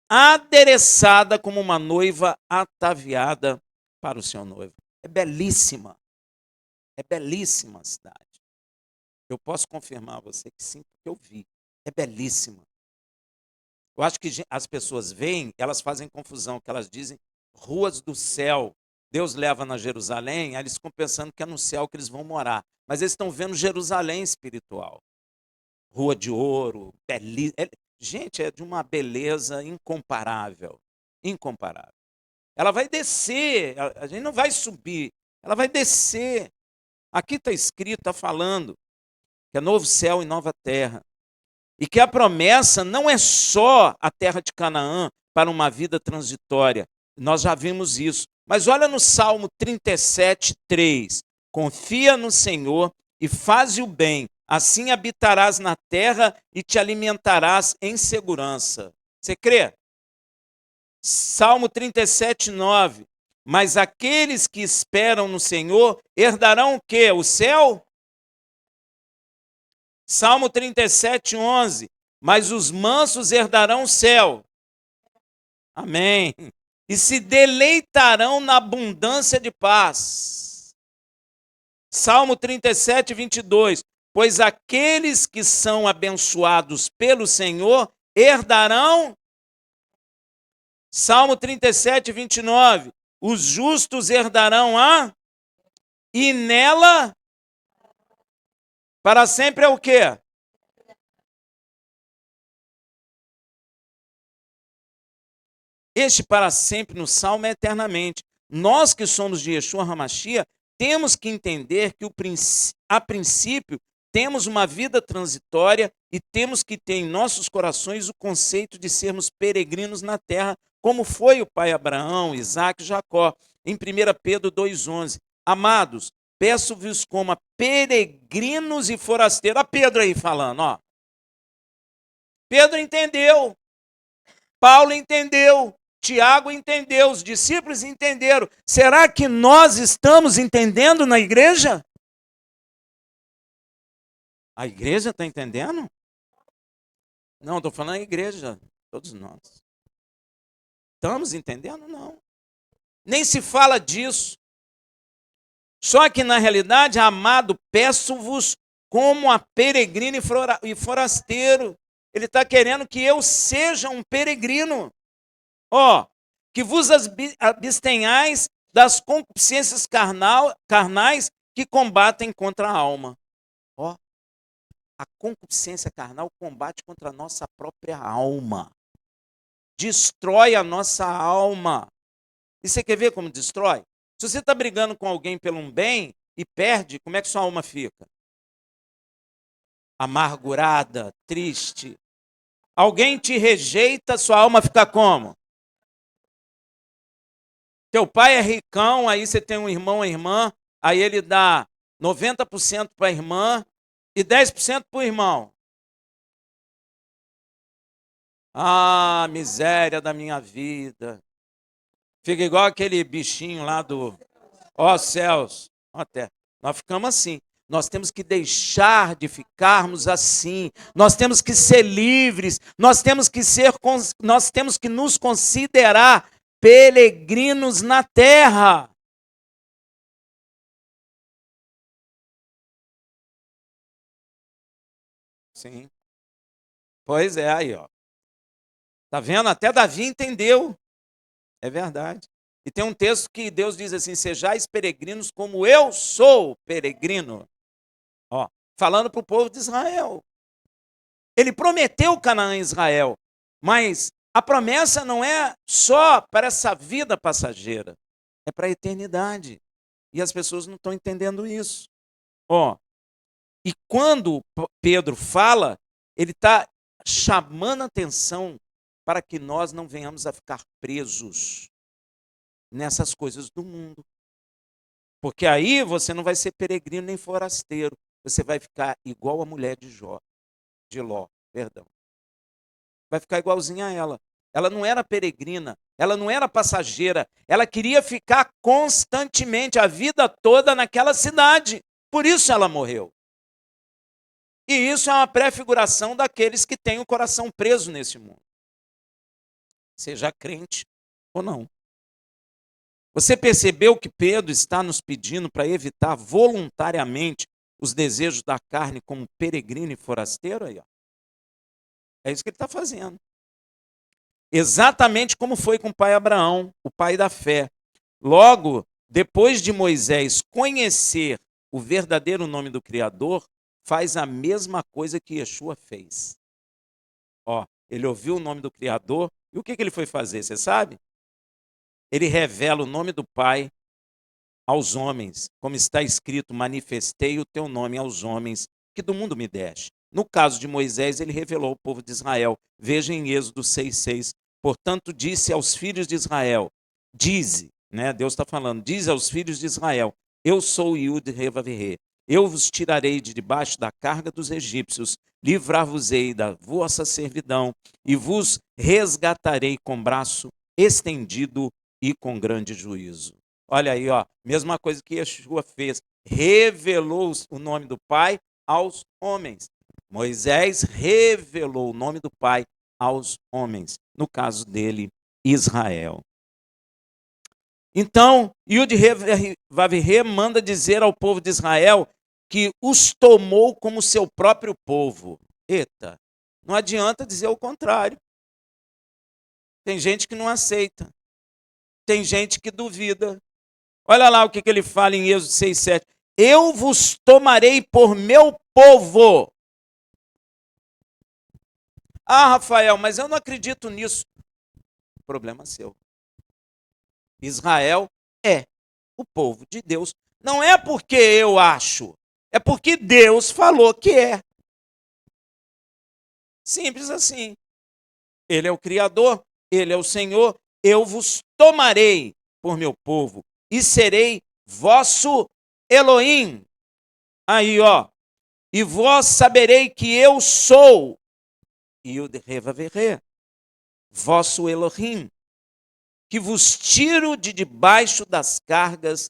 adereçada como uma noiva ataviada para o seu noivo. É belíssima. É belíssima a cidade. Eu posso confirmar a você que sim, porque eu vi. É belíssima. Eu acho que as pessoas veem, elas fazem confusão, que elas dizem ruas do céu. Deus leva na Jerusalém, aí eles ficam pensando que é no céu que eles vão morar. Mas eles estão vendo Jerusalém espiritual. Rua de ouro, belíssima. Gente, é de uma beleza incomparável. Incomparável. Ela vai descer, a gente não vai subir, ela vai descer. Aqui está escrito, está falando que é novo céu e nova terra. E que a promessa não é só a terra de Canaã para uma vida transitória. Nós já vimos isso. Mas olha no Salmo 37, 3. Confia no Senhor e faze o bem. Assim habitarás na terra e te alimentarás em segurança. Você crê? Salmo 37, 9. Mas aqueles que esperam no Senhor herdarão o quê? O céu? Salmo 37, 11. Mas os mansos herdarão o céu. Amém. E se deleitarão na abundância de paz. Salmo 37, 22. Pois aqueles que são abençoados pelo Senhor herdarão. Salmo 37, 29. Os justos herdarão a. E nela. Para sempre é o quê? Este para sempre no Salmo é eternamente. Nós que somos de Yeshua HaMashiach, temos que entender que a princípio temos uma vida transitória e temos que ter em nossos corações o conceito de sermos peregrinos na terra, como foi o pai Abraão, Isaac e Jacó. Em 1 Pedro 2,11. Amados, peço-vos como a peregrinos e forasteiros. Olha Pedro aí falando, ó. Pedro entendeu. Paulo entendeu. Tiago entendeu. Os discípulos entenderam. Será que nós estamos entendendo na igreja? A igreja está entendendo? Não, estou falando a igreja. Todos nós. Estamos entendendo? Não. Nem se fala disso. Só que, na realidade, amado, peço-vos como a peregrino e forasteiro. Ele está querendo que eu seja um peregrino. Ó, que vos abstenhais das concupiscências carnais que combatem contra a alma. Ó, a concupiscência carnal combate contra a nossa própria alma. Destrói a nossa alma. E você quer ver como destrói? Se você está brigando com alguém pelo um bem e perde, como é que sua alma fica? Amargurada, triste. Alguém te rejeita, sua alma fica como? Teu pai é ricão, aí você tem um irmão ou irmã, aí ele dá 90% para a irmã e 10% para o irmão. Ah, miséria da minha vida. Fica igual aquele bichinho lá do... Ó céus, ó terra. Nós ficamos assim. Nós temos que deixar de ficarmos assim. Nós temos que ser livres. Nós temos que nos considerar peregrinos na terra. Sim. Pois é, aí, ó. Tá vendo? Até Davi entendeu. É verdade. E tem um texto que Deus diz assim: sejais peregrinos como eu sou peregrino. Ó, falando para o povo de Israel. Ele prometeu Canaã a Israel, mas a promessa não é só para essa vida passageira, é para a eternidade. E as pessoas não estão entendendo isso. Ó, e quando Pedro fala, ele está chamando a atenção para que nós não venhamos a ficar presos nessas coisas do mundo. Porque aí você não vai ser peregrino nem forasteiro. Você vai ficar igual a mulher de Ló, perdão. Vai ficar igualzinha a ela. Ela não era peregrina, ela não era passageira, ela queria ficar constantemente, a vida toda naquela cidade. Por isso ela morreu. E isso é uma prefiguração daqueles que têm o coração preso nesse mundo. Seja crente ou não. Você percebeu que Pedro está nos pedindo para evitar voluntariamente os desejos da carne como peregrino e forasteiro? Aí, ó. É isso que ele está fazendo. Exatamente como foi com o pai Abraão, o pai da fé. Logo, depois de Moisés conhecer o verdadeiro nome do Criador, faz a mesma coisa que Yeshua fez. Ó, ele ouviu o nome do Criador, e o que ele foi fazer, você sabe? Ele revela o nome do Pai aos homens, como está escrito: manifestei o teu nome aos homens, que do mundo me deste. No caso de Moisés, ele revelou ao povo de Israel. Veja em Êxodo 6,6. Portanto, disse aos filhos de Israel, dize, né? Deus está falando, diz aos filhos de Israel: eu sou o Yud-Heh-Vav-Heh. Eu vos tirarei de debaixo da carga dos egípcios, livrar-vos-ei da vossa servidão e vos resgatarei com braço estendido e com grande juízo. Olha aí, ó, mesma coisa que Yeshua fez, revelou o nome do Pai aos homens. Moisés revelou o nome do Pai aos homens, no caso dele, Israel. Então, Yud-Heh-Vav-Heh manda dizer ao povo de Israel que os tomou como seu próprio povo. Eita, não adianta dizer o contrário. Tem gente que não aceita. Tem gente que duvida. Olha lá o que ele fala em Êxodo 6,7. Eu vos tomarei por meu povo. Ah, Rafael, mas eu não acredito nisso. Problema seu. Israel é o povo de Deus. Não é porque eu acho, é porque Deus falou que é. Simples assim. Ele é o Criador, Ele é o Senhor. Eu vos tomarei por meu povo e serei vosso Elohim. Aí, ó. E vós saberei que eu sou Yud-Heh-Vav-Heh, vosso Elohim, que vos tiro de debaixo das cargas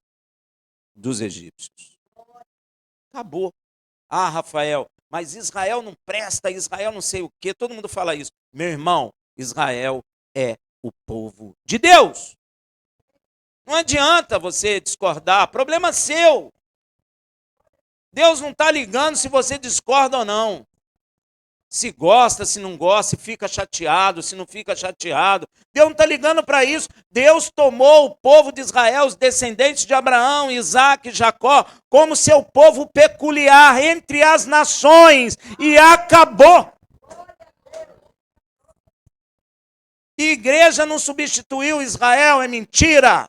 dos egípcios. Acabou. Ah, Rafael, mas Israel não presta, Israel não sei o quê. Todo mundo fala isso. Meu irmão, Israel é o povo de Deus. Não adianta você discordar, problema seu. Deus não está ligando se você discorda ou não. Se gosta, se não gosta, se fica chateado, se não fica chateado. Deus não está ligando para isso. Deus tomou o povo de Israel, os descendentes de Abraão, Isaac e Jacó, como seu povo peculiar entre as nações. E acabou. E igreja não substituiu Israel, é mentira.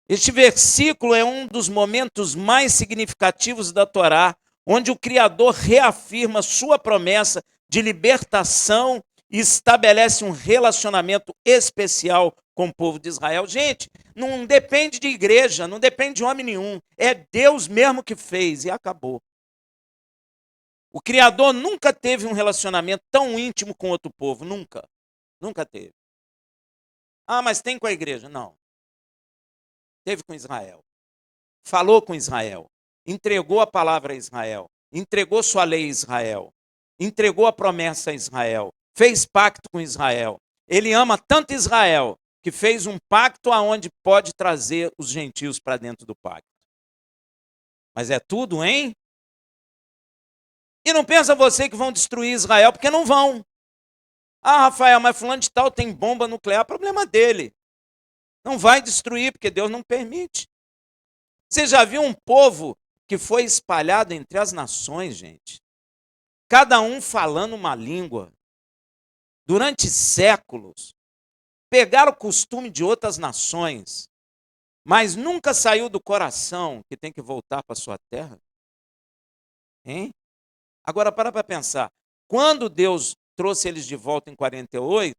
Este versículo é um dos momentos mais significativos da Torá, onde o Criador reafirma sua promessa de libertação e estabelece um relacionamento especial com o povo de Israel. Gente, não depende de igreja, não depende de homem nenhum. É Deus mesmo que fez e acabou. O Criador nunca teve um relacionamento tão íntimo com outro povo, nunca. Nunca teve. Ah, mas tem com a igreja? Não. Teve com Israel. falou com Israel, entregou a palavra a Israel, entregou sua lei a Israel, entregou a promessa a Israel, fez pacto com Israel. Ele ama tanto Israel que fez um pacto aonde pode trazer os gentios para dentro do pacto. Mas é tudo, hein? E não pensa você que vão destruir Israel, porque não vão. Ah, Rafael, mas fulano de tal tem bomba nuclear, problema dele. Não vai destruir, porque Deus não permite. Você já viu um povo que foi espalhado entre as nações, gente? Cada um falando uma língua. Durante séculos. Pegaram o costume de outras nações. Mas nunca saiu do coração que tem que voltar para sua terra. Hein? Agora, para pensar. Quando Deus trouxe eles de volta em 48,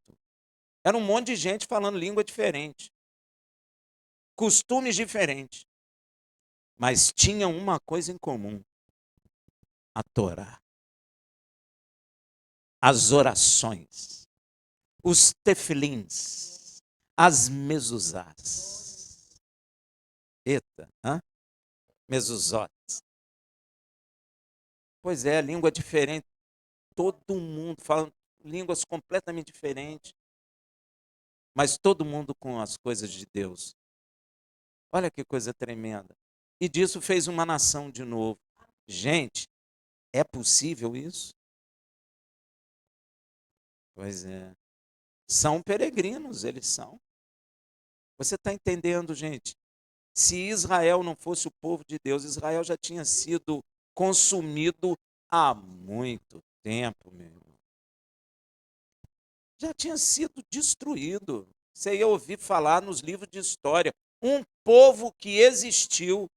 era um monte de gente falando língua diferente. Costumes diferentes. Mas tinham uma coisa em comum: a Torá, as orações, os tefilins, as mezuzás. Eita, mezuzot. Pois é, língua diferente. Todo mundo falando línguas completamente diferentes, mas todo mundo com as coisas de Deus. Olha que coisa tremenda. E disso fez uma nação de novo. Gente, é possível isso? Pois é. São peregrinos, eles são. Você está entendendo, gente? Se Israel não fosse o povo de Deus, Israel já tinha sido consumido há muito tempo, meu irmão. Já tinha sido destruído. Você ia ouvir falar nos livros de história. Um povo que existiu.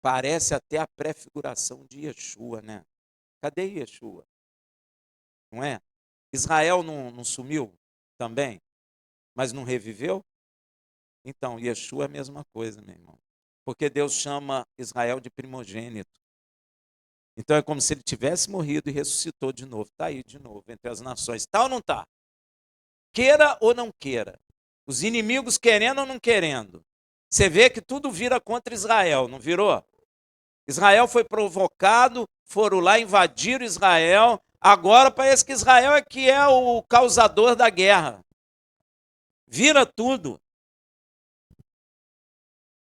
Parece até a prefiguração de Yeshua, né? Cadê Yeshua? Não é? Israel não sumiu também, mas não reviveu? Então, Yeshua é a mesma coisa, meu irmão. Porque Deus chama Israel de primogênito. Então é como se ele tivesse morrido e ressuscitou de novo. Está aí de novo entre as nações. Está ou não está? Queira ou não queira. Os inimigos querendo ou não querendo. Você vê que tudo vira contra Israel, não virou? Israel foi provocado, foram lá, invadiram Israel. Agora parece que Israel é que é o causador da guerra. Vira tudo.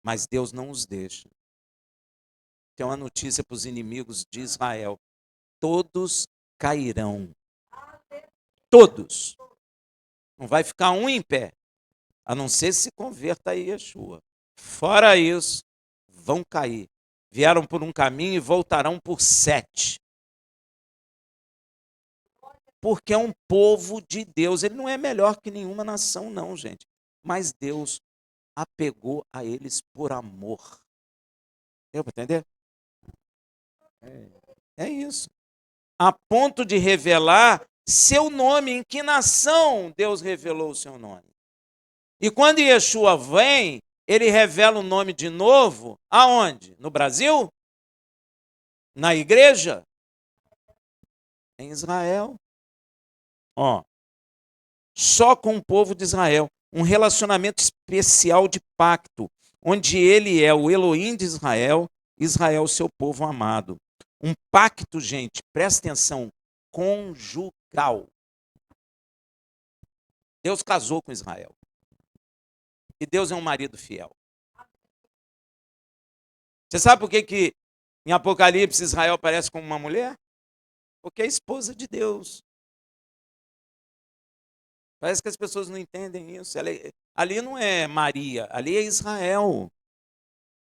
Mas Deus não os deixa. Tem uma notícia para os inimigos de Israel. Todos cairão. Todos. Não vai ficar um em pé. A não ser se converta a Yeshua. Fora isso, vão cair. Vieram por um caminho e voltarão por 7. Porque é um povo de Deus. Ele não é melhor que nenhuma nação, não, gente. Mas Deus apegou a eles por amor. Deu para entender? É isso. A ponto de revelar seu nome. Em que nação Deus revelou o seu nome? E quando Yeshua vem, ele revela o nome de novo. Aonde? No Brasil? Na igreja? Em Israel. Ó, só com o povo de Israel. Um relacionamento especial de pacto, onde ele é o Elohim de Israel, Israel, seu povo amado. Um pacto, gente, presta atenção, conjugal. Deus casou com Israel. E Deus é um marido fiel. Você sabe por que em Apocalipse Israel aparece como uma mulher? Porque é esposa de Deus. Parece que as pessoas não entendem isso. Ali não é Maria, ali é Israel.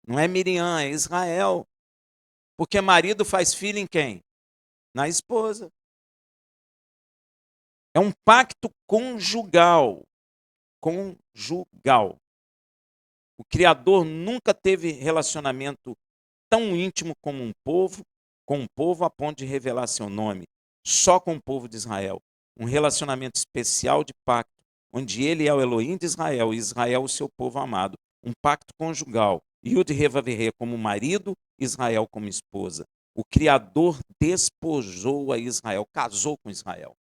Não é Miriam, é Israel. Porque marido faz filho em quem? Na esposa. É um pacto conjugal. Conjugal. O Criador nunca teve relacionamento tão íntimo como com um povo a ponto de revelar seu nome, só com o povo de Israel. Um relacionamento especial de pacto, onde ele é o Elohim de Israel e Israel o seu povo amado. Um pacto conjugal. Yud Revaverê como marido, Israel como esposa. O Criador despojou a Israel, casou com Israel.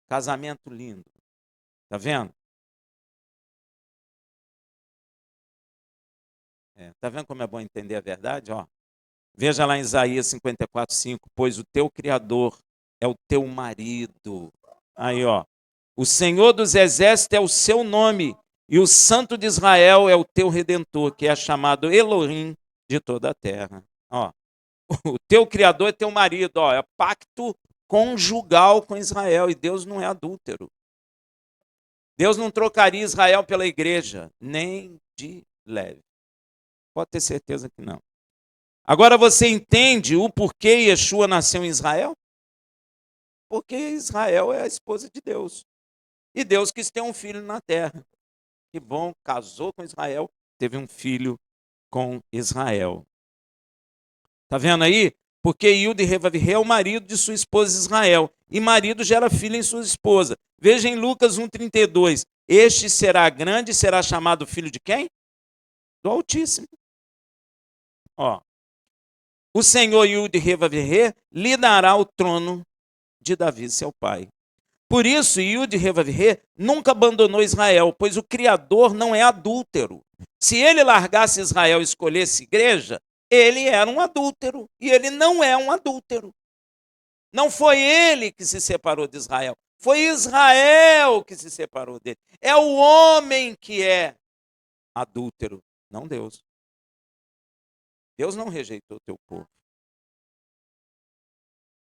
Casamento lindo. Tá vendo? Tá vendo como é bom entender a verdade? Ó, veja lá em Isaías 54:5, pois o teu Criador é o teu marido. Aí, ó, o Senhor dos Exércitos é o seu nome, e o Santo de Israel é o teu Redentor, que é chamado Elohim de toda a terra. Ó, o teu Criador é teu marido, ó, é pacto conjugal com Israel, e Deus não é adúltero. Deus não trocaria Israel pela igreja, nem de leve. Pode ter certeza que não. Agora você entende o porquê Yeshua nasceu em Israel? Porque Israel é a esposa de Deus. E Deus quis ter um filho na terra. Que bom, casou com Israel, teve um filho com Israel. Tá vendo aí? Porque Iuda e Revavir é o marido de sua esposa Israel. E marido gera filho em sua esposa. Veja em Lucas 1,32. Este será grande e será chamado filho de quem? Do Altíssimo. Ó, o Senhor Iuda e Revavir lhe dará o trono de Davi, seu pai. Por isso, Iuda e Revavir nunca abandonou Israel, pois o Criador não é adúltero. Se ele largasse Israel e escolhesse igreja, ele era um adúltero. E ele não é um adúltero. Não foi ele que se separou de Israel. Foi Israel que se separou dele. É o homem que é adúltero, não Deus. Deus não rejeitou o teu povo.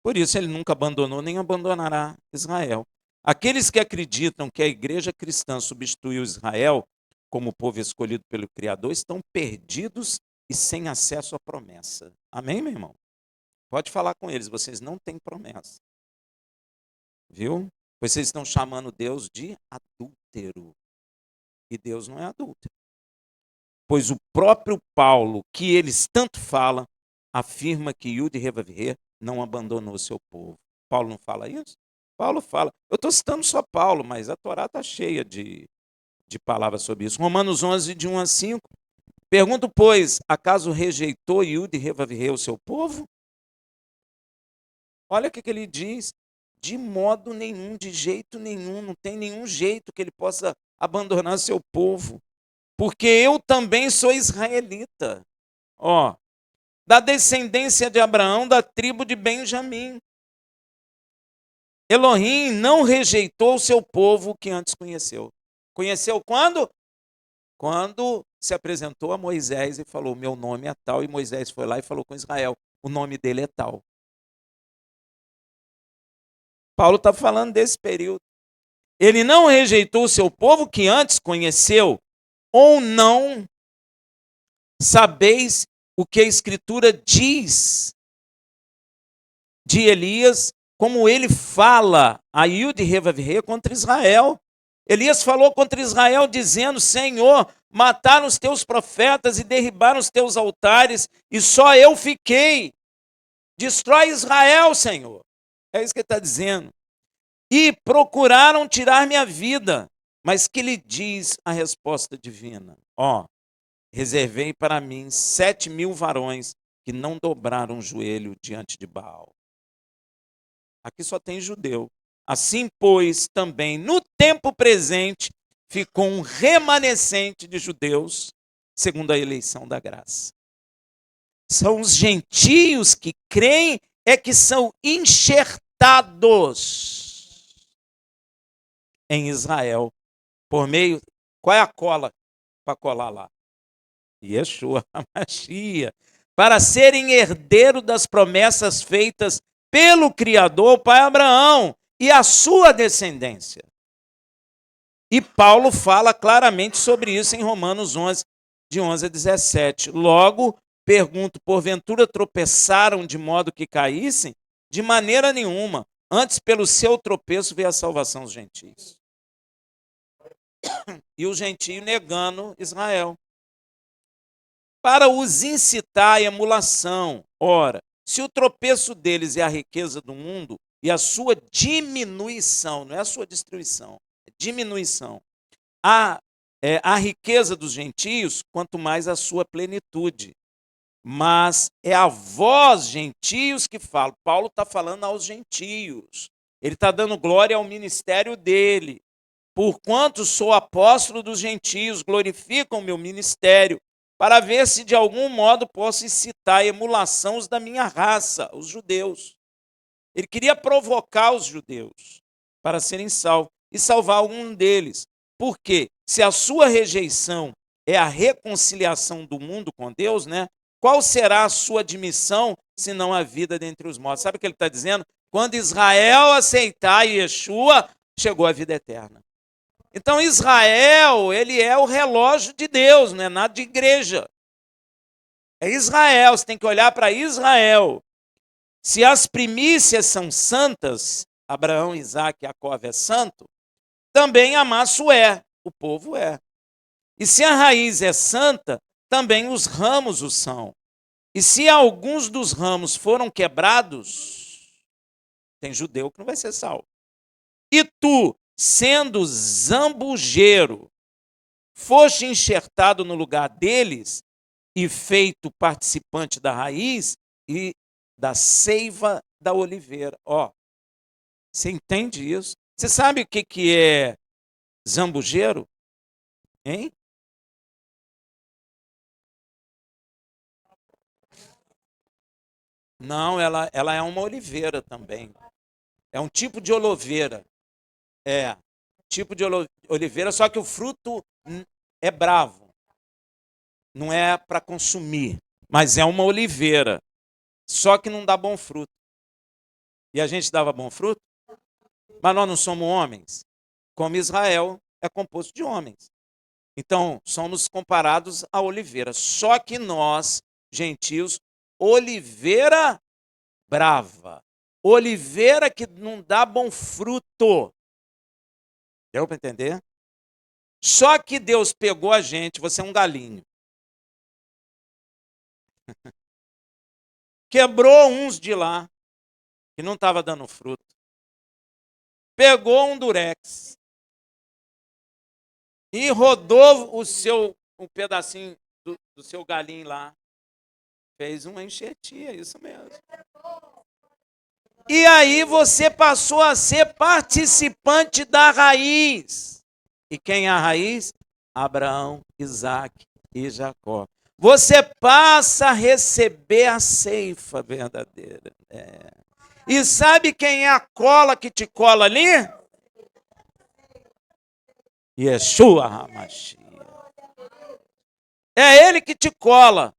Por isso ele nunca abandonou nem abandonará Israel. Aqueles que acreditam que a igreja cristã substituiu Israel como povo escolhido pelo Criador estão perdidos e sem acesso à promessa. Amém, meu irmão? Pode falar com eles, vocês não têm promessa. Viu? Pois vocês estão chamando Deus de adúltero. E Deus não é adúltero. Pois o próprio Paulo, que eles tanto falam, afirma que Iuda e Revavir não abandonou seu povo. Paulo não fala isso? Paulo fala. Eu estou citando só Paulo, mas a Torá está cheia de palavras sobre isso. Romanos 11, de 1 a 5. Pergunto, pois, acaso rejeitou Iuda e Revavir o seu povo? Olha o que ele diz. De modo nenhum, de jeito nenhum, não tem nenhum jeito que ele possa abandonar seu povo. Porque eu também sou israelita. Ó, da descendência de Abraão, da tribo de Benjamim. Elohim não rejeitou o seu povo que antes conheceu. Conheceu quando? Quando se apresentou a Moisés e falou, meu nome é tal, e Moisés foi lá e falou com Israel, o nome dele é tal. Paulo está falando desse período. Ele não rejeitou o seu povo que antes conheceu, ou não sabeis o que a Escritura diz de Elias, como ele fala a Iuda e Revavir contra Israel. Elias falou contra Israel dizendo, Senhor, mataram os teus profetas e derribaram os teus altares, e só eu fiquei. Destrói Israel, Senhor. É isso que ele está dizendo. E procuraram tirar minha vida. Mas que lhe diz a resposta divina? Ó, reservei para mim 7.000 varões que não dobraram o joelho diante de Baal. Aqui só tem judeu. Assim, pois, também no tempo presente ficou um remanescente de judeus, segundo a eleição da graça. São os gentios que creem é que são enxertados em Israel por meio. Qual é a cola para colar lá? Yeshua, a Mashiach, para serem herdeiros das promessas feitas pelo Criador, o pai Abraão, e a sua descendência. E Paulo fala claramente sobre isso em Romanos 11, de 11 a 17. Logo, pergunto, porventura tropeçaram de modo que caíssem? De maneira nenhuma. Antes, pelo seu tropeço, veio a salvação dos gentios. E o gentio negando Israel. Para os incitar à emulação. Ora, se o tropeço deles é a riqueza do mundo e a sua diminuição, não é a sua destruição, é diminuição, a riqueza dos gentios, quanto mais a sua plenitude. Mas é a vós, gentios, que falo. Paulo está falando aos gentios. Ele está dando glória ao ministério dele. Porquanto sou apóstolo dos gentios, glorificam o meu ministério. para ver se de algum modo posso incitar a emulação os da minha raça, os judeus. Ele queria provocar os judeus para serem salvos e salvar algum deles. Porque se a sua rejeição é a reconciliação do mundo com Deus, né? Qual será a sua admissão, se não a vida dentre os mortos? Sabe o que ele está dizendo? Quando Israel aceitar Yeshua, chegou a vida eterna. Então Israel, ele é o relógio de Deus, não é nada de igreja. É Israel, você tem que olhar para Israel. Se as primícias são santas, Abraão, Isaac e Jacó é santo, também a maço é, o povo é. E se a raiz é santa, também os ramos o são. E se alguns dos ramos foram quebrados, tem judeu que não vai ser salvo. E tu, sendo zambujeiro, foste enxertado no lugar deles e feito participante da raiz e da seiva da oliveira. Ó, você entende isso? Você sabe o que é zambujeiro? Hein? Não, ela é uma oliveira também. É um tipo de oliveira. É, tipo de oliveira, só que o fruto é bravo. Não é para consumir, mas é uma oliveira. Só que não dá bom fruto. E a gente dava bom fruto? Mas nós não somos homens. Como Israel é composto de homens. Então, somos comparados à oliveira. Só que nós, gentios, oliveira brava. Oliveira que não dá bom fruto. Deu para entender? Só que Deus pegou a gente, você é um galinho. Quebrou uns de lá, que não estava dando fruto. Pegou um durex. E rodou um pedacinho do seu galinho lá. Fez uma enxertia, isso mesmo. E aí você passou a ser participante da raiz. E quem é a raiz? Abraão, Isaac e Jacó. Você passa a receber a ceifa verdadeira. E sabe quem é a cola que te cola ali? Yeshua HaMashiach. É ele que te cola.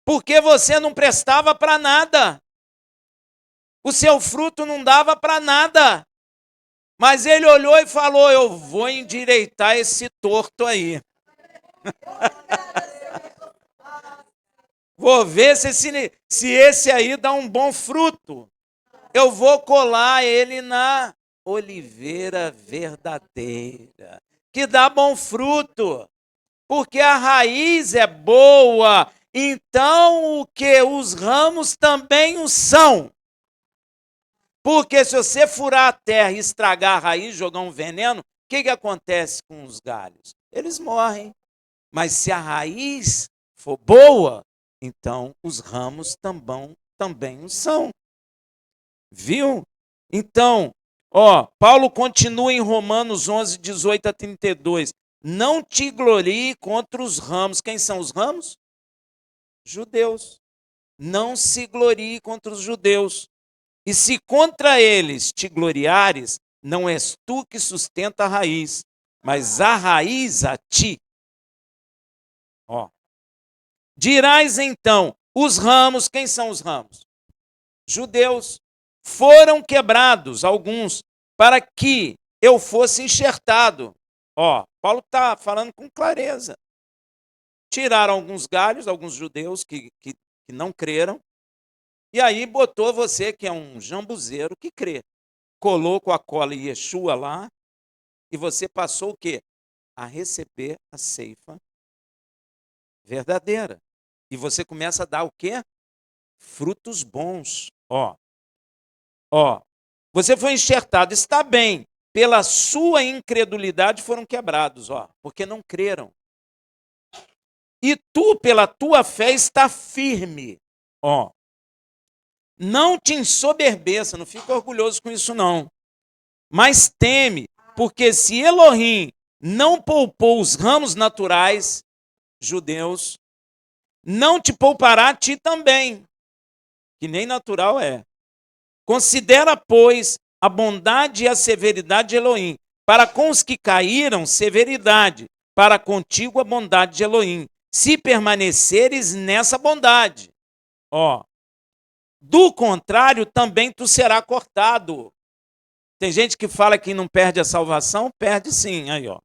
Porque você não prestava para nada. O seu fruto não dava para nada. Mas ele olhou e falou, eu vou endireitar esse torto aí. Vou ver se esse aí dá um bom fruto. Eu vou colar ele na oliveira verdadeira, que dá bom fruto. Porque a raiz é boa. Então o que? Os ramos também o são. Porque se você furar a terra e estragar a raiz, jogar um veneno, o que acontece com os galhos? Eles morrem. Mas se a raiz for boa, então os ramos também o são. Viu? Então, Paulo continua em Romanos 11, 18 a 32. Não te glorie contra os ramos. Quem são os ramos? Judeus. Não se glorie contra os judeus. E se contra eles te gloriares, não és tu que sustenta a raiz, mas a raiz a ti. Dirás então, os ramos, quem são os ramos? Judeus. Foram quebrados, alguns, para que eu fosse enxertado. Paulo está falando com clareza. Tiraram alguns galhos, alguns judeus que não creram, e aí botou você, que é um jambuzeiro, que crê. Colou com a cola Yeshua lá, e você passou o quê? A receber a ceifa verdadeira. E você começa a dar o quê? Frutos bons. Você foi enxertado, está bem. Pela sua incredulidade foram quebrados, porque não creram. E tu, pela tua fé, está firme. Não te ensoberbeça, não fica orgulhoso com isso não. Mas teme, porque se Elohim não poupou os ramos naturais, judeus, não te poupará a ti também, que nem natural é. Considera, pois, a bondade e a severidade de Elohim. Para com os que caíram, severidade. Para contigo, a bondade de Elohim. Se permaneceres nessa bondade. Ó, do contrário, também tu será cortado. Tem gente que fala que não perde a salvação, perde sim. Aí, ó.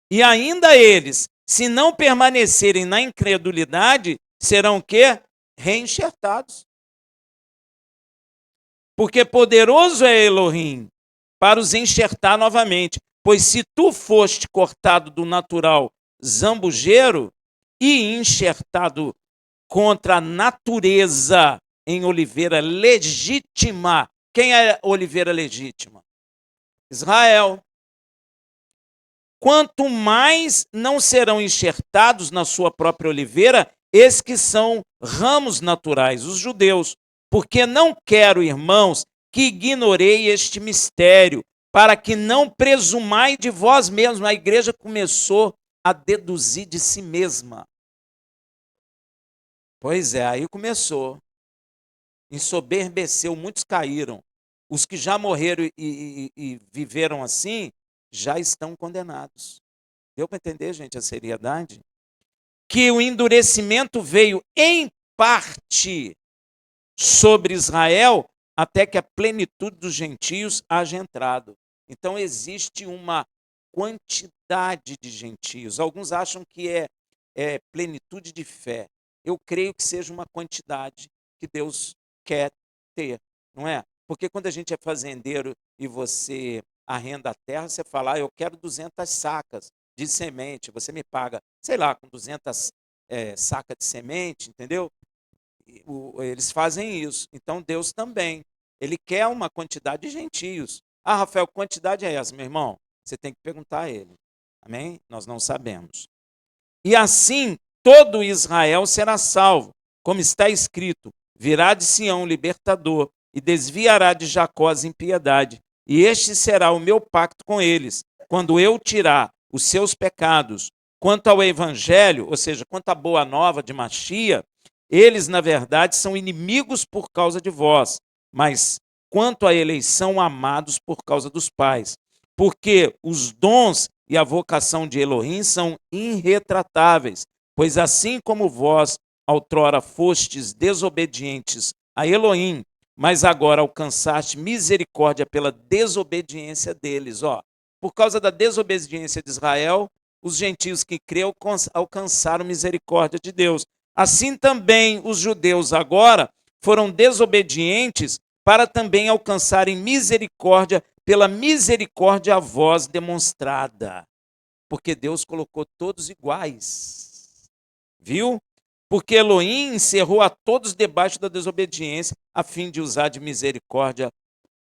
E ainda eles, se não permanecerem na incredulidade, serão o quê? Reenxertados. Porque poderoso é Elohim para os enxertar novamente. Pois se tu foste cortado do natural zambujeiro e enxertado contra a natureza em oliveira legítima. Quem é oliveira legítima? Israel. Quanto mais não serão enxertados na sua própria oliveira, esses que são ramos naturais, os judeus. Porque não quero, irmãos, que ignorei este mistério, para que não presumai de vós mesmos. A igreja começou a deduzir de si mesma. Pois é, aí começou. Ensoberbeceu, muitos caíram. Os que já morreram e viveram assim, já estão condenados. Deu para entender, gente, a seriedade? Que o endurecimento veio em parte sobre Israel, até que a plenitude dos gentios haja entrado. Então existe uma quantidade de gentios. Alguns acham que é plenitude de fé. Eu creio que seja uma quantidade que Deus quer ter, não é? Porque quando a gente é fazendeiro e você arrenda a terra, você fala, eu quero 200 sacas de semente, você me paga, sei lá, com 200 sacas de semente, entendeu? Eles fazem isso. Então Deus também, ele quer uma quantidade de gentios. Ah, Rafael, que quantidade é essa, meu irmão? Você tem que perguntar a ele. Amém? Nós não sabemos. E assim todo Israel será salvo, como está escrito, virá de Sião o libertador e desviará de Jacó as impiedade. E este será o meu pacto com eles, quando eu tirar os seus pecados. Quanto ao evangelho, ou seja, quanto à boa nova de Machia, eles, na verdade, são inimigos por causa de vós, mas quanto à eleição, amados por causa dos pais. Porque os dons e a vocação de Elohim são irretratáveis, pois assim como vós outrora fostes desobedientes a Elohim, mas agora alcançaste misericórdia pela desobediência deles. Ó, por causa da desobediência de Israel, os gentios que creram alcançaram misericórdia de Deus. Assim também os judeus agora foram desobedientes para também alcançarem misericórdia pela misericórdia a vós demonstrada. Porque Deus colocou todos iguais. Viu? Porque Elohim encerrou a todos debaixo da desobediência, a fim de usar de misericórdia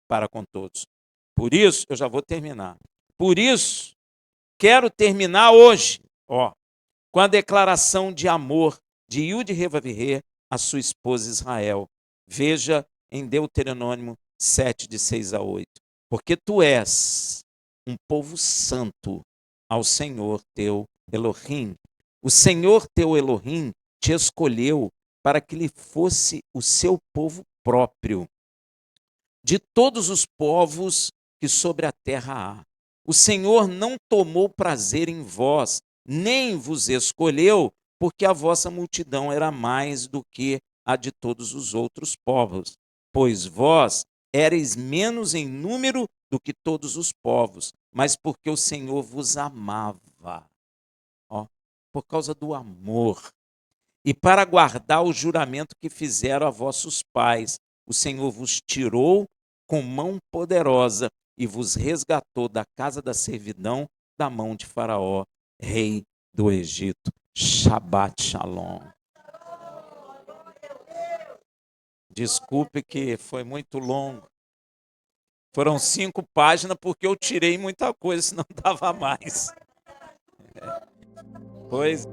para com todos. Por isso, eu já vou terminar. Por isso, quero terminar hoje, ó, com a declaração de amor de Yud Revavirê a sua esposa Israel. Veja em Deuteronômio 7, de 6 a 8. Porque tu és um povo santo ao Senhor teu Elohim. O Senhor teu Elohim te escolheu para que lhe fosse o seu povo próprio. De todos os povos que sobre a terra há. O Senhor não tomou prazer em vós, nem vos escolheu, porque a vossa multidão era mais do que a de todos os outros povos. Pois vós éreis menos em número do que todos os povos, mas porque o Senhor vos amava. Ó, por causa do amor. E para guardar o juramento que fizeram a vossos pais, o Senhor vos tirou com mão poderosa e vos resgatou da casa da servidão, da mão de Faraó, rei do Egito. Shabbat Shalom. Desculpe que foi muito longo. Foram 5 páginas porque eu tirei muita coisa, senão dava mais. Pois